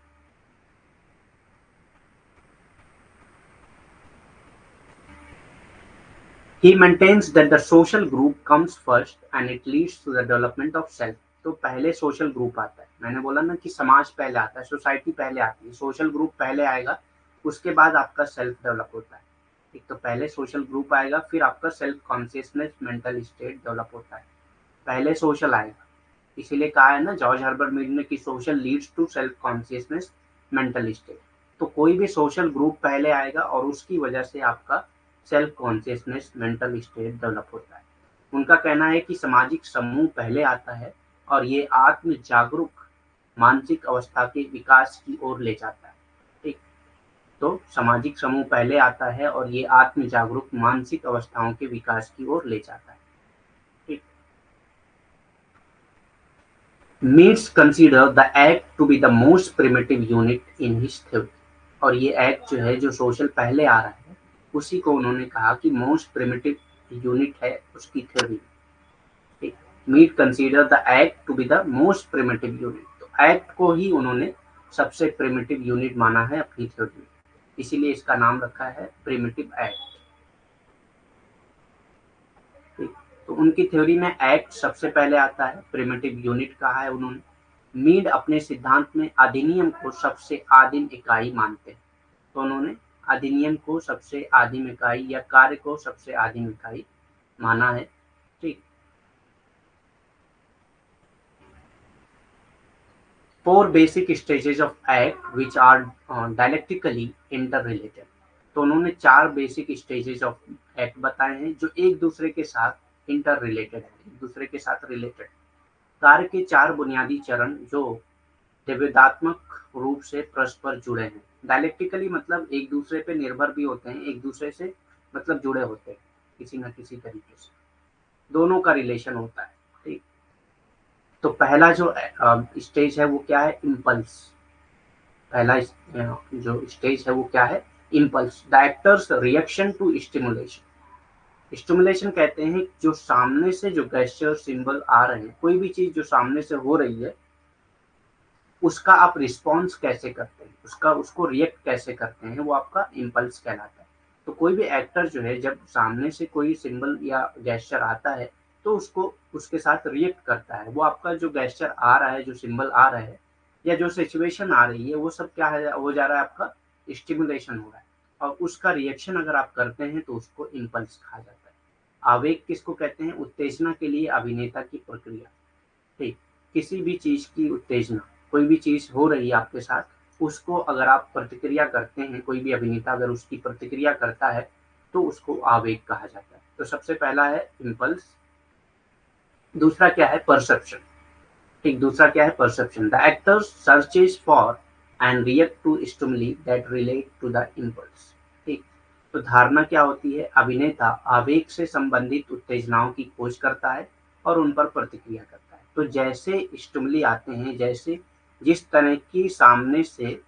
He maintains that the social group comes first and it leads to the development of self। तो पहले सोशल ग्रुप आता है, मैंने बोला ना कि समाज पहले आता है, सोसाइटी पहले आती है, सोशल ग्रुप पहले आएगा, उसके बाद आपका सेल्फ डेवलप होता है। ठीक। तो पहले सोशल ग्रुप आएगा, फिर आपका self consciousness, mental state develop होता है। पहले सोशल आएगा। इसीलिए कहा है ना जॉर्ज हर्बर्ट मीड ने कि social leads to self consciousness mental state. तो कोई भी सोशल ग्रुप पहले आएगा और उसकी वजह से आपका self consciousness mental state develop होता है। उनका कहना है कि सामाजिक समूह पहले आता है और ये आत्म जागरूक मानसिक अवस्था के विकास की ओर ले जाता है। ठीक। तो सामाजिक समूह पहले आता है और ये आत्म जागरूक मानसिक अवस्थाओं के विकास की ओर ले जाता है। ठीक। Mead's consider the act to be the most primitive unit in his theory. और ये एक्ट जो है जो सोशल पहले आ रहा है उसी को उन्होंने कहा कि मोस्ट प्रिमिटिव यूनिट है उसकी थ्योरी। ठीक। Mead consider the act to be the most primitive unit. तो एक्ट को ही उन्होंने सबसे प्रिमिटिव यूनिट माना है अपनी थ्योरी में, इसीलिए इसका नाम रखा है प्रिमिटिव एक्ट। ठीक। तो उनकी थ्योरी में एक्ट सबसे पहले आता है, प्रिमिटिव यूनिट कहा है उन्होंने। मीड अपने सिद्धांत में अधिनियम को सबसे आदिम इकाई मानते हैं। तो उन्होंने अधिनियम को सबसे आदिम इकाई या कार्य को सबसे आदिम इकाई माना है। ठीक। Four basic stages of act which are dialectically interrelated. तो उन्होंने 4 बेसिक स्टेजेस ऑफ एक्ट बताए हैं जो एक दूसरे के साथ इंटर रिलेटेड है, एक दूसरे के साथ रिलेटेड। कार्य के 4 बुनियादी चरण जो द्वैधात्मक रूप से परस्पर जुड़े हैं। डायलेक्टिकली मतलब एक दूसरे पे निर्भर भी होते हैं, एक दूसरे से मतलब जुड़े होते हैं किसी न किसी तरीके से, दोनों का रिलेशन होता है। ठीक। तो पहला जो स्टेज है वो क्या है, इम्पल्स। पहला जो स्टेज है वो क्या है, impulse. The actor's reaction to stimulation. Stimulation कहते हैं जो सामने से जो गेस्चर सिंबल आ रहे हैं, कोई भी चीज जो सामने से हो रही है उसका आप रिस्पॉन्स कैसे करते हैं, उसका उसको रिएक्ट कैसे करते हैं, वो आपका इम्पल्स कहलाता है। तो कोई भी एक्टर जो है जब सामने से कोई सिंबल या गेस्चर आता है तो उसको उसके साथ रिएक्ट करता है। वो आपका जो गेस्चर आ रहा है, जो सिंबल आ रहा है या जो सिचुएशन आ रही है वो सब क्या है, हो जा रहा है आपका स्टिमुलेशन हो रहा है। और उसका रिएक्शन अगर आप करते हैं तो उसको इम्पल्स कहा जाता है। आवेग किसको कहते हैं, उत्तेजना के लिए अभिनेता की प्रक्रिया। ठीक। किसी भी चीज की उत्तेजना, कोई भी चीज हो रही है आपके साथ, उसको अगर आप प्रतिक्रिया करते हैं, कोई भी अभिनेता अगर उसकी प्रतिक्रिया करता है तो उसको आवेग कहा जाता है। तो सबसे पहला है इम्पल्स। दूसरा क्या है, परसेप्शन। ठीक। दूसरा क्या है, perception. The actor searches for and react to stimuli that relate to the impulse. ठीक। तो धारणा क्या होती है, अभिनेता आवेग से संबंधित उत्तेजनाओं की खोज करता है और उन पर प्रतिक्रिया करता है। तो जैसे स्टिमुली आते हैं, जैसे जिस तरह की सामने से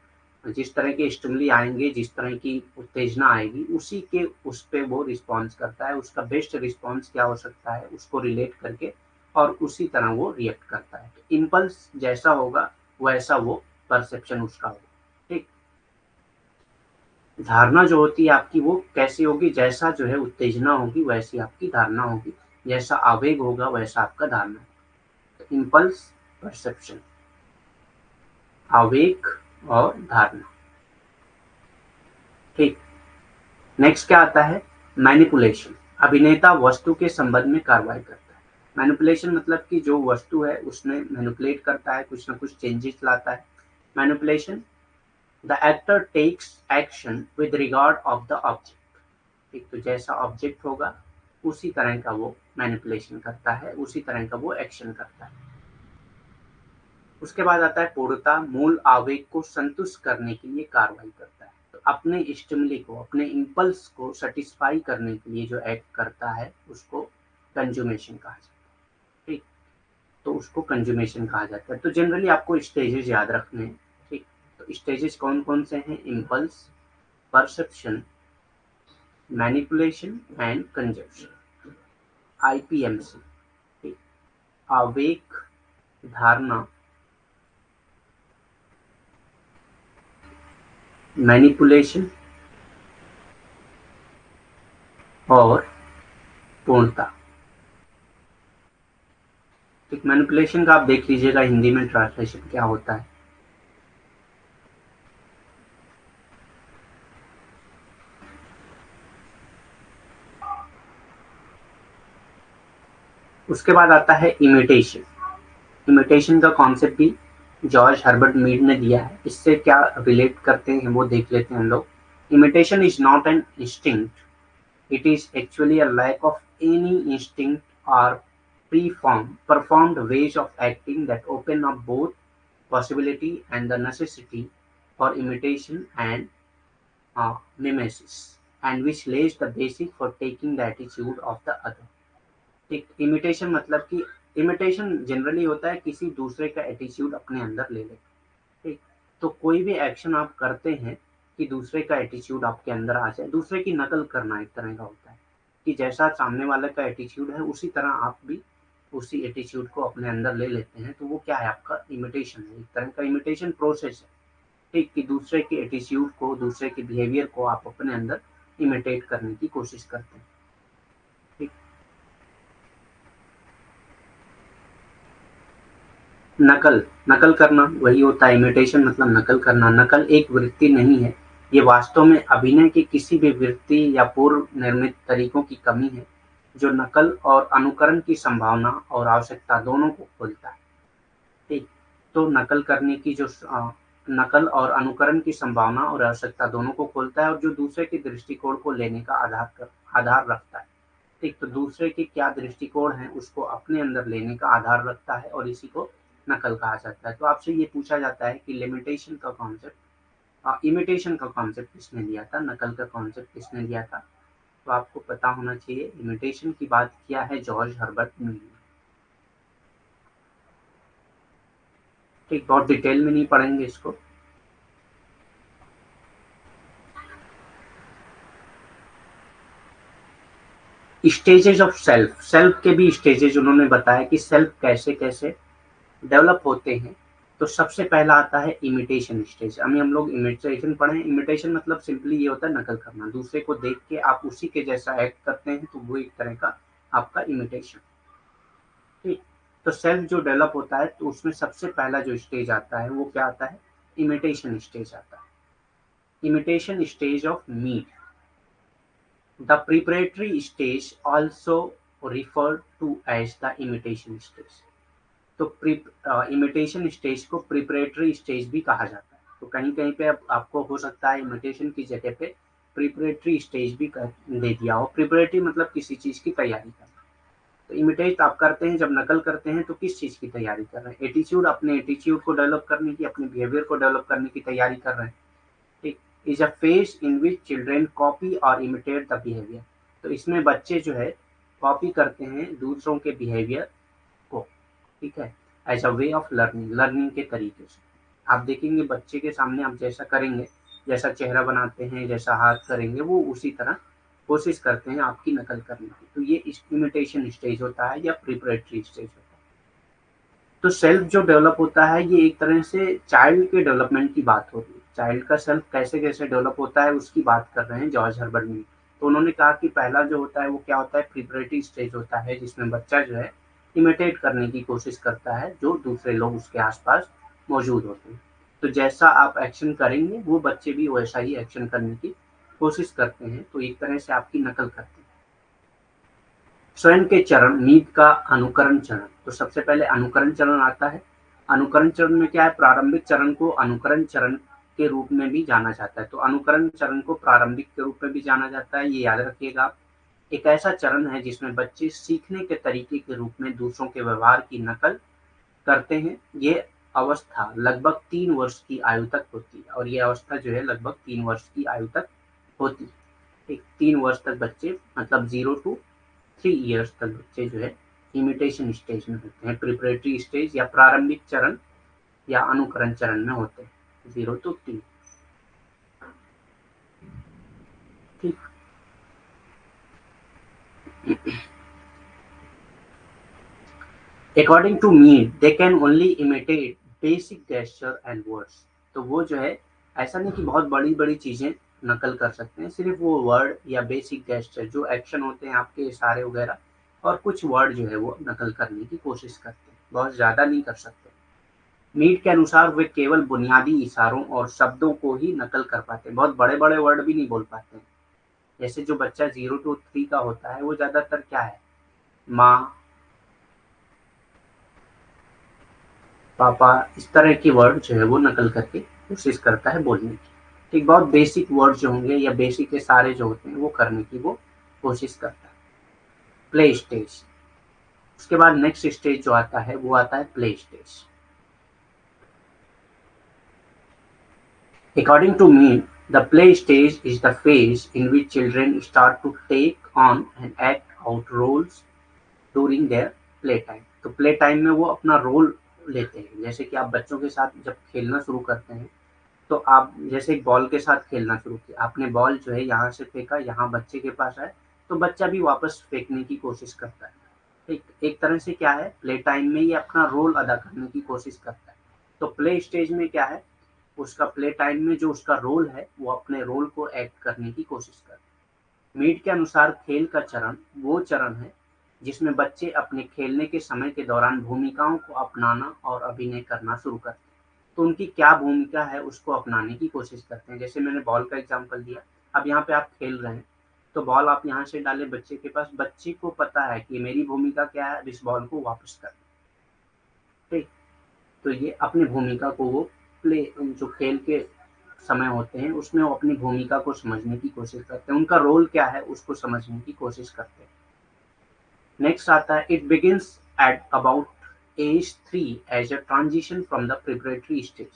जिस तरह के स्टिमुली आएंगे, जिस तरह की उत्तेजना आएगी, उसी के उस पे वो रिस्पॉन्स करता है। उसका बेस्ट रिस्पॉन्स क्या हो सकता है उसको रिलेट करके और उसी तरह वो रिएक्ट करता है। तो इम्पल्स जैसा होगा वैसा वो परसेप्शन उसका होगा। ठीक। धारणा जो होती है आपकी वो कैसी होगी, जैसा जो है उत्तेजना होगी वैसी आपकी धारणा होगी, जैसा आवेग होगा वैसा आपका धारणा होगा। तो इम्पल्स, परसेप्शन, आवेग और धारणा। ठीक। नेक्स्ट क्या आता है, मैनिपुलेशन। अभिनेता वस्तु के संबंध में कार्रवाई करता है। मैनिपुलेशन मतलब कि जो वस्तु है उसमें मैनिपुलेट करता है, कुछ ना कुछ चेंजेस लाता है। Manipulation, the actor takes action with regard of the object. ठीक। तो जैसा ऑब्जेक्ट होगा उसी तरह का वो मैनिपुलेशन करता है, उसी तरह का वो एक्शन करता है। उसके बाद आता है पूर्णता। मूल आवेग को संतुष्ट करने के लिए कार्रवाई करता है। तो अपने स्टिमुली को, अपने इम्पल्स को सेटिस्फाई करने के लिए जो एक्ट करता है उसको कंज्यूमेशन कहा जाता है। ठीक। तो उसको कंज्यूमेशन कहा जाता है। तो जनरली आपको स्टेजेस याद रखने हैं। ठीक। तो स्टेजेस कौन कौन से हैं, impulse, perception, manipulation and consumption, IPMC. ठीक। आवेग, धारणा, मैनिपुलेशन और पूर्णता। ठीक। मैनिपुलेशन का आप देख लीजिएगा हिंदी में ट्रांसलेशन क्या होता है। उसके बाद आता है इमिटेशन। इमिटेशन का कॉन्सेप्ट भी जॉर्ज हर्बर्ट मीड ने दिया है। इससे क्या रिलेट करते हैं वो देख लेते हैं हम लोग। Imitation is not an instinct, it is actually a lack of any instinct or performed ways of acting that open up both possibility and the necessity for imitation and mimesis, and which lays the basic for taking the attitude of the other. एक imitation मतलब कि imitation generally होता है किसी दूसरे का attitude अपने अंदर ले ले। ठीक, तो कोई भी एक्शन आप करते हैं कि दूसरे का एटीट्यूड आपके अंदर आ जाए, दूसरे की नकल करना एक तरह का होता है कि जैसा सामने वाले का एटीट्यूड है उसी तरह आप भी उसी एटीट्यूड को अपने अंदर ले लेते हैं, तो वो क्या है, आपका इमिटेशन है, एक तरह का इमिटेशन प्रोसेस है। ठीक, कि दूसरे के एटीट्यूड को, दूसरे के बिहेवियर को आप अपने अंदर इमिटेट करने की कोशिश करते हैं। ठीक, नकल, नकल करना वही होता है, इमिटेशन मतलब नकल करना। नकल एक वृत्ति नहीं है, ये वास्तव में अभिनय की किसी भी वृत्ति या पूर्व निर्मित तरीकों की कमी है जो नकल और अनुकरण की संभावना और आवश्यकता दोनों को खोलता है। ठीक, तो नकल करने की जो नकल और अनुकरण की संभावना और आवश्यकता दोनों को खोलता है और जो दूसरे के दृष्टिकोण को लेने का आधार रखता है। ठीक, तो दूसरे के क्या दृष्टिकोण है उसको अपने अंदर लेने का आधार रखता है और इसी को नकल कहा जाता है। तो आपसे ये पूछा जाता है कि लिमिटेशन का कॉन्सेप्ट, इमिटेशन का कॉन्सेप्ट किसने दिया था, नकल का कॉन्सेप्ट किसने दिया था। तो आपको पता होना चाहिए इमिटेशन की बात किया है जॉर्ज हर्बर्ट मीड ने। ठीक, बहुत डिटेल में नहीं पढ़ेंगे इसको। स्टेजेस ऑफ सेल्फ, सेल्फ के भी स्टेजेस उन्होंने बताया कि सेल्फ कैसे कैसे डेवलप होते हैं। तो सबसे पहला आता है इमिटेशन स्टेज। अभी हम लोग इमिटेशन पढ़े। इमिटेशन मतलब सिंपली ये होता है नकल करना, दूसरे को देख के आप उसी के जैसा एक्ट करते हैं, तो वो एक तरह का आपका इमिटेशन। ठीक, तो सेल्फ जो डेवलप होता है तो उसमें सबसे पहला जो स्टेज आता है वो क्या आता है, इमिटेशन स्टेज आता है। Imitation stage of Mead, the preparatory stage also referred to as the imitation stage। तो इमिटेशन स्टेज को प्रिपरेटरी स्टेज भी कहा जाता है। तो कहीं कहीं पे आपको हो सकता है इमिटेशन की जगह पे प्रिपरेटरी स्टेज भी दे दिया हो। प्रिपरेटरी मतलब किसी चीज की तैयारी करना। तो इमिटेट आप करते हैं जब नकल करते हैं तो किस चीज की तैयारी कर रहे हैं, एटीट्यूड, अपने एटीट्यूड को डेवलप करने की, अपने बिहेवियर को डेवलप करने की तैयारी कर रहे हैं। ठीक, is a phase in which children copy और इमिटेट द बिहेवियर। तो इसमें बच्चे जो है कॉपी करते हैं दूसरों के बिहेवियर को। ठीक है, as a way of learning, learning के तरीके से। आप देखेंगे बच्चे के सामने आप जैसा करेंगे, जैसा चेहरा बनाते हैं, जैसा हाथ करेंगे, वो उसी तरह कोशिश करते हैं आपकी नकल करने की। तो ये इमिटेशन स्टेज होता है या प्रिपरेटरी स्टेज होता है। तो सेल्फ जो डेवलप होता है ये एक तरह से चाइल्ड के डेवलपमेंट की बात हो रही है। चाइल्ड का सेल्फ कैसे कैसे डेवलप होता है उसकी बात कर रहे हैं जॉर्ज हर्बर्ट मीड। तो उन्होंने कहा कि पहला जो होता है वो क्या होता है, प्रिपरेटरी स्टेज होता है, जिसमें बच्चा जो है इमिटेट करने की कोशिश करता है जो दूसरे लोग उसके आसपास मौजूद होते हैं। तो जैसा आप एक्शन करेंगे वो बच्चे भी वैसा ही एक्शन करने की कोशिश करते हैं, तो एक तरह से आपकी नकल करते हैं। स्वयं के चरण, नींद का अनुकरण चरण। तो सबसे पहले अनुकरण चरण आता है। अनुकरण चरण में क्या है, प्रारंभिक चरण को अनुकरण चरण के रूप में भी जाना जाता है। तो अनुकरण चरण को प्रारंभिक के रूप में भी जाना जाता है, ये याद रखिएगा आप। एक ऐसा चरण है जिसमें बच्चे सीखने के तरीके के रूप में दूसरों के व्यवहार की नकल करते हैं। ये अवस्था लगभग 3 वर्ष की आयु तक होती है, और ये अवस्था जो है लगभग 3 वर्ष की आयु तक होती है। 3 वर्ष तक बच्चे, मतलब 0 to 3 years तक बच्चे जो है इमिटेशन स्टेज में होते हैं, प्रिपरेटरी स्टेज या प्रारंभिक चरण या अनुकरण चरण में होते हैं, 0 to 3। ठीक, according to Mead they can only imitate basic gesture and words. तो वो जो है ऐसा नहीं कि बहुत बड़ी बड़ी चीजें नकल कर सकते हैं, सिर्फ वो वर्ड या बेसिक गेस्चर जो एक्शन होते हैं आपके इशारे वगैरह और कुछ वर्ड जो है वो नकल करने की कोशिश करते हैं, बहुत ज्यादा नहीं कर सकते। मीड के अनुसार वे केवल बुनियादी इशारों और शब्दों को ही नकल कर पाते हैं, बहुत बड़े बड़े वर्ड भी नहीं बोल पाते हैं। जैसे जो बच्चा 0 to 3 का होता है वो ज्यादातर क्या है, माँ, पापा, इस तरह के वर्ड जो है वो नकल करके कोशिश करता है बोलने की। ठीक, बहुत बेसिक वर्ड जो होंगे या बेसिक के सारे जो होते हैं वो करने की वो कोशिश करता है। प्ले स्टेज, उसके बाद नेक्स्ट स्टेज जो आता है वो आता है play stage. According to me, the play stage is the phase in which children start to take on and act out roles during their play time। तो प्ले टाइम में वो अपना रोल लेते हैं। जैसे कि आप बच्चों के साथ जब खेलना शुरू करते हैं तो आप जैसे एक बॉल के साथ खेलना शुरू किया, आपने बॉल जो है यहाँ से फेंका, यहाँ बच्चे के पास आए, तो बच्चा भी वापस फेंकने की कोशिश करता है। एक तरह से क्या है, प्ले टाइम में ये अपना रोल अदा करने की कोशिश करता है। तो प्ले स्टेज में क्या है, उसका प्ले टाइम में जो उसका रोल है वो अपने रोल को एक्ट करने की कोशिश करता है। मीड के अनुसार खेल का चरण वो चरण है जिसमें बच्चे अपने खेलने के समय के दौरान भूमिकाओं को अपनाना और अभिनय करना शुरू करते हैं। तो उनकी क्या भूमिका है उसको अपनाने की कोशिश करते हैं। जैसे मैंने बॉल का एग्जांपल दिया, अब यहाँ पे आप खेल रहे हैं तो बॉल आप यहाँ से डाले बच्चे के पास, बच्चे को पता है कि मेरी भूमिका क्या है, अब इस बॉल को वापस कर। ठीक, तो ये अपनी भूमिका को वो प्ले जो खेल के समय होते हैं उसमें वो अपनी भूमिका को समझने की कोशिश करते हैं, उनका रोल क्या है उसको समझने की कोशिश करते हैं। नेक्स्ट आता है it begins at about age 3 as a transition from the preparatory stage.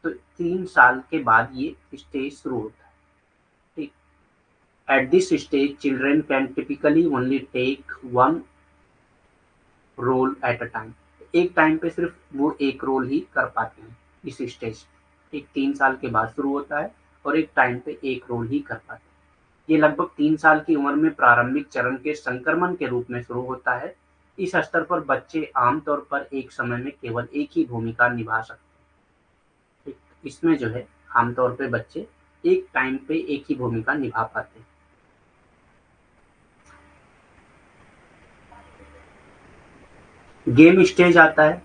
तो 3 साल के बाद ये स्टेज शुरू होता है। ठीक, at this stage children can typically only take one role at a time. एक टाइम पे सिर्फ वो एक रोल ही कर पाते हैं इस स्टेज। एक 3 साल के बाद शुरू होता है और एक टाइम पे एक रोल ही कर पाते हैं। ये लगभग 3 साल की उम्र में प्रारंभिक चरण के संक्रमण के रूप में शुरू होता है। इस स्तर पर बच्चे आमतौर पर एक समय में केवल एक ही भूमिका निभा सकते हैं। इसमें जो है आमतौर पे बच्चे एक टाइम पे एक ही भूमिका निभा पाते हैं। गेम स्टेज आता है।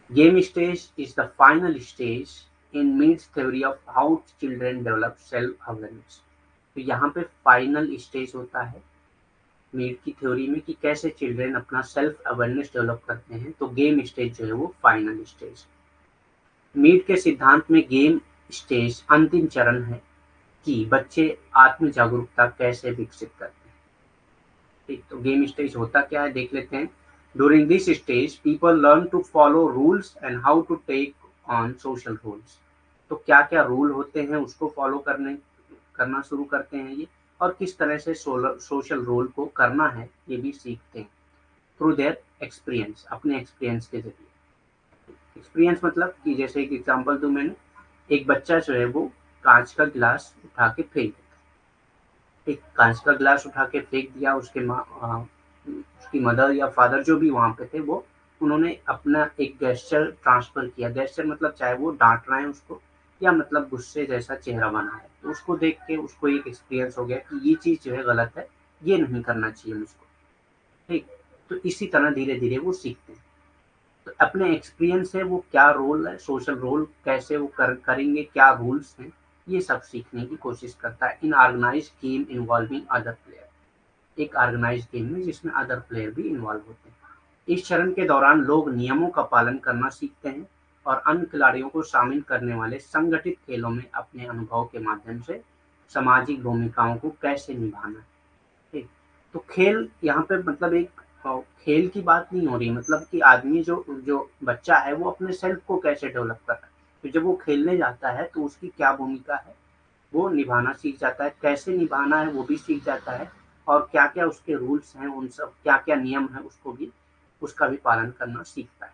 Game stage is the final stage in Mead's theory of how children develop self awareness. तो यहाँ पे फाइनल स्टेज होता है मीड की थ्योरी में कि कैसे चिल्ड्रेन अपना सेल्फ अवेयरनेस डेवलप करते हैं। तो गेम स्टेज जो है वो फाइनल स्टेज। मीड के सिद्धांत में गेम स्टेज अंतिम चरण है कि बच्चे आत्म जागरूकता कैसे विकसित करते हैं। ठीक, तो गेम स्टेज होता क्या है देख लेते हैं। During this stage people learn to follow rules and how to take on social roles. तो क्या क्या रूल होते हैं उसको फॉलो करना शुरू करते हैं ये, और किस तरह से सोशल रोल को करना है ये भी सीखते हैं थ्रू देयर एक्सपीरियंस, अपने एक्सपीरियंस के जरिए। एक्सपीरियंस मतलब कि जैसे एक एग्जांपल दूं मैंने, एक बच्चा जो है वो कांच का गिलास उठा के फेंक दिया। एक कांच का गिलास उठा के फेंक दिया, उसकी मदर या फादर जो भी वहां पे थे वो उन्होंने अपना एक गेस्चर ट्रांसफर किया। गेस्चर मतलब चाहे वो डांट रहे हैं उसको या मतलब गुस्से जैसा चेहरा बना है, तो उसको देख के उसको एक एक्सपीरियंस हो गया कि ये चीज जो है गलत है, ये नहीं करना चाहिए मुझको। ठीक, तो इसी तरह धीरे धीरे वो सीखते हैं। तो अपने एक्सपीरियंस से वो क्या रोल है, सोशल रोल कैसे वो करेंगे, क्या रूल्स हैं, ये सब सीखने की कोशिश करता है in organize game involving other player. एक ऑर्गेनाइज गेम में जिसमें अदर प्लेयर भी इन्वॉल्व होते हैं। इस चरण के दौरान लोग नियमों का पालन करना सीखते हैं और अन्य खिलाड़ियों को शामिल करने वाले संगठित खेलों में अपने अनुभव के माध्यम से सामाजिक भूमिकाओं को कैसे निभाना है। ठीक, तो खेल यहाँ पे मतलब एक खेल की बात नहीं हो रही, मतलब कि आदमी जो जो बच्चा है वो अपने सेल्फ को कैसे डेवलप कर रहा है। तो जब वो खेलने जाता है तो उसकी क्या भूमिका है वो निभाना सीख जाता है, कैसे निभाना है वो भी सीख जाता है, और क्या क्या उसके रूल्स हैं, उन सब क्या क्या नियम है उसका भी पालन करना सीखता है।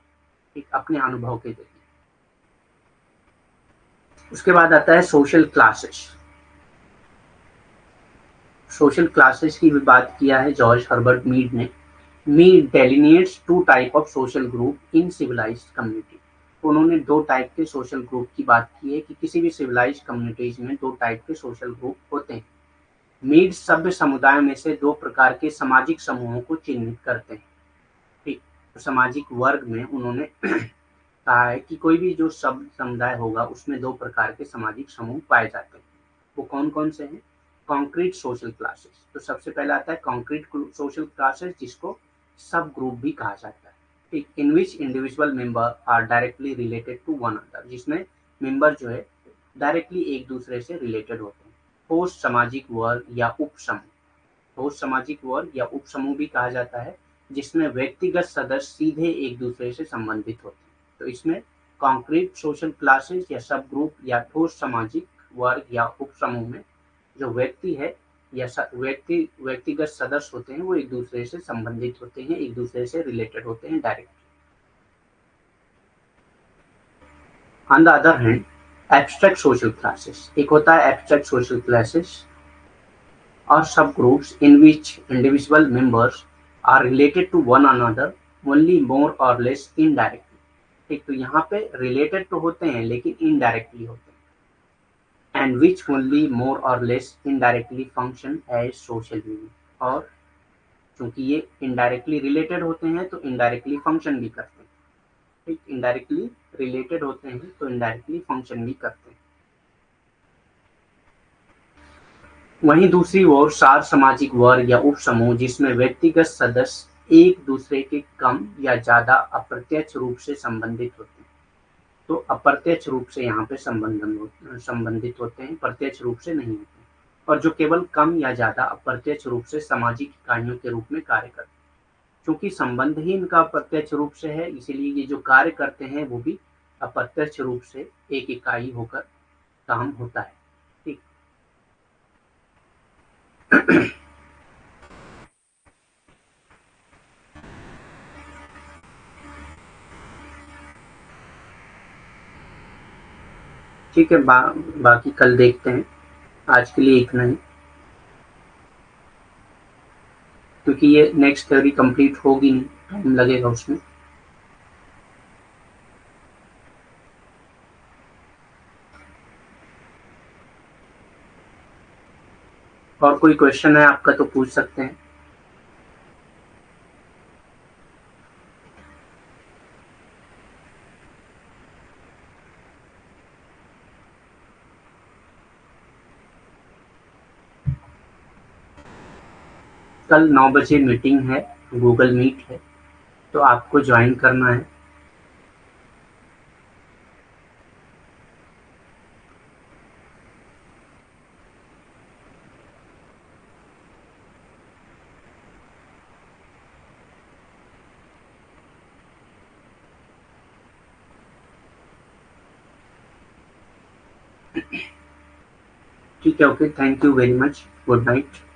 ठीक, अपने अनुभव के जरिए। उसके बाद आता है सोशल क्लासेस। सोशल क्लासेस की भी बात किया है जॉर्ज हर्बर्ट मीड ने। Mead delineates two type of social group in civilized community. उन्होंने दो टाइप के सोशल ग्रुप की बात की है कि किसी भी सिविलाइज्ड कम्युनिटीज में दो टाइप के सोशल ग्रुप होते हैं। मीड सभ्य समुदाय में से दो प्रकार के सामाजिक समूहों को चिन्हित करते हैं। ठीक, तो सामाजिक वर्ग में उन्होंने कहा है कि कोई भी जो सभ्य समुदाय होगा उसमें दो प्रकार के सामाजिक समूह पाए जाते हैं। वो कौन कौन से हैं? Concrete social classes. तो सबसे पहले आता है कॉन्क्रीट सोशल क्लासेस जिसको सब ग्रुप भी कहा जाता है। In which individual member are directly related to one another, जिसमें मेंबर जो है डायरेक्टली एक दूसरे से रिलेटेड होते हैं। ठोस सामाजिक वर्ग या उपसमूह, ठोस सामाजिक वर्ग या उपसमूह भी कहा जाता है, जिसमें व्यक्तिगत सदस्य सीधे एक दूसरे से संबंधित होते हैं। तो इसमें कॉन्क्रीट सोशल क्लासेस या सब ग्रुप या ठोस सामाजिक वर्ग या उपसमूह में जो व्यक्ति है या व्यक्तिगत सदस्य होते हैं वो एक दूसरे से संबंधित होते हैं, एक दूसरे से रिलेटेड होते हैं direct. On the other hand abstract social classes, एक होता है abstract social classes or subgroups in which individual members are related to one another only more or less indirectly. ठीक, तो यहाँ पे रिलेटेड तो होते हैं लेकिन इनडायरेक्टली होते हैं। And which only more or less indirectly function as social unit, और क्योंकि ये इनडायरेक्टली रिलेटेड होते हैं तो इनडायरेक्टली फंक्शन भी करते हैं। ठीक, इनडायरेक्टली रिलेटेड होते हैं तो इनडायरेक्टली फंक्शन भी करते हैं। वहीं दूसरी ओर सार सामाजिक वर्ग या उपसमूह जिसमें व्यक्तिगत सदस्य एक दूसरे के कम या ज्यादा अप्रत्यक्ष रूप से संबंधित होते हैं। तो अप्रत्यक्ष रूप से यहाँ पे संबंधित होते हैं, प्रत्यक्ष रूप से नहीं होते, और जो केवल कम या ज्यादा अप्रत्यक्ष रूप से सामाजिक इकाइयों के रूप में कार्य करते हैं। क्योंकि संबंध ही इनका अप्रत्यक्ष रूप से है, इसीलिए ये जो कार्य करते हैं वो भी अप्रत्यक्ष रूप से एक इकाई होकर काम होता है। ठीक, ठीक है। बाकी कल देखते हैं, आज के लिए इतना ही, क्योंकि ये नेक्स्ट थ्योरी कंप्लीट होगी नहीं, टाइम लगेगा उसमें। और कोई क्वेश्चन है आपका तो पूछ सकते हैं। कल 9 बजे मीटिंग है, गूगल मीट है, तो आपको ज्वाइन करना है। ठीक है, okay, thank you very much, good night.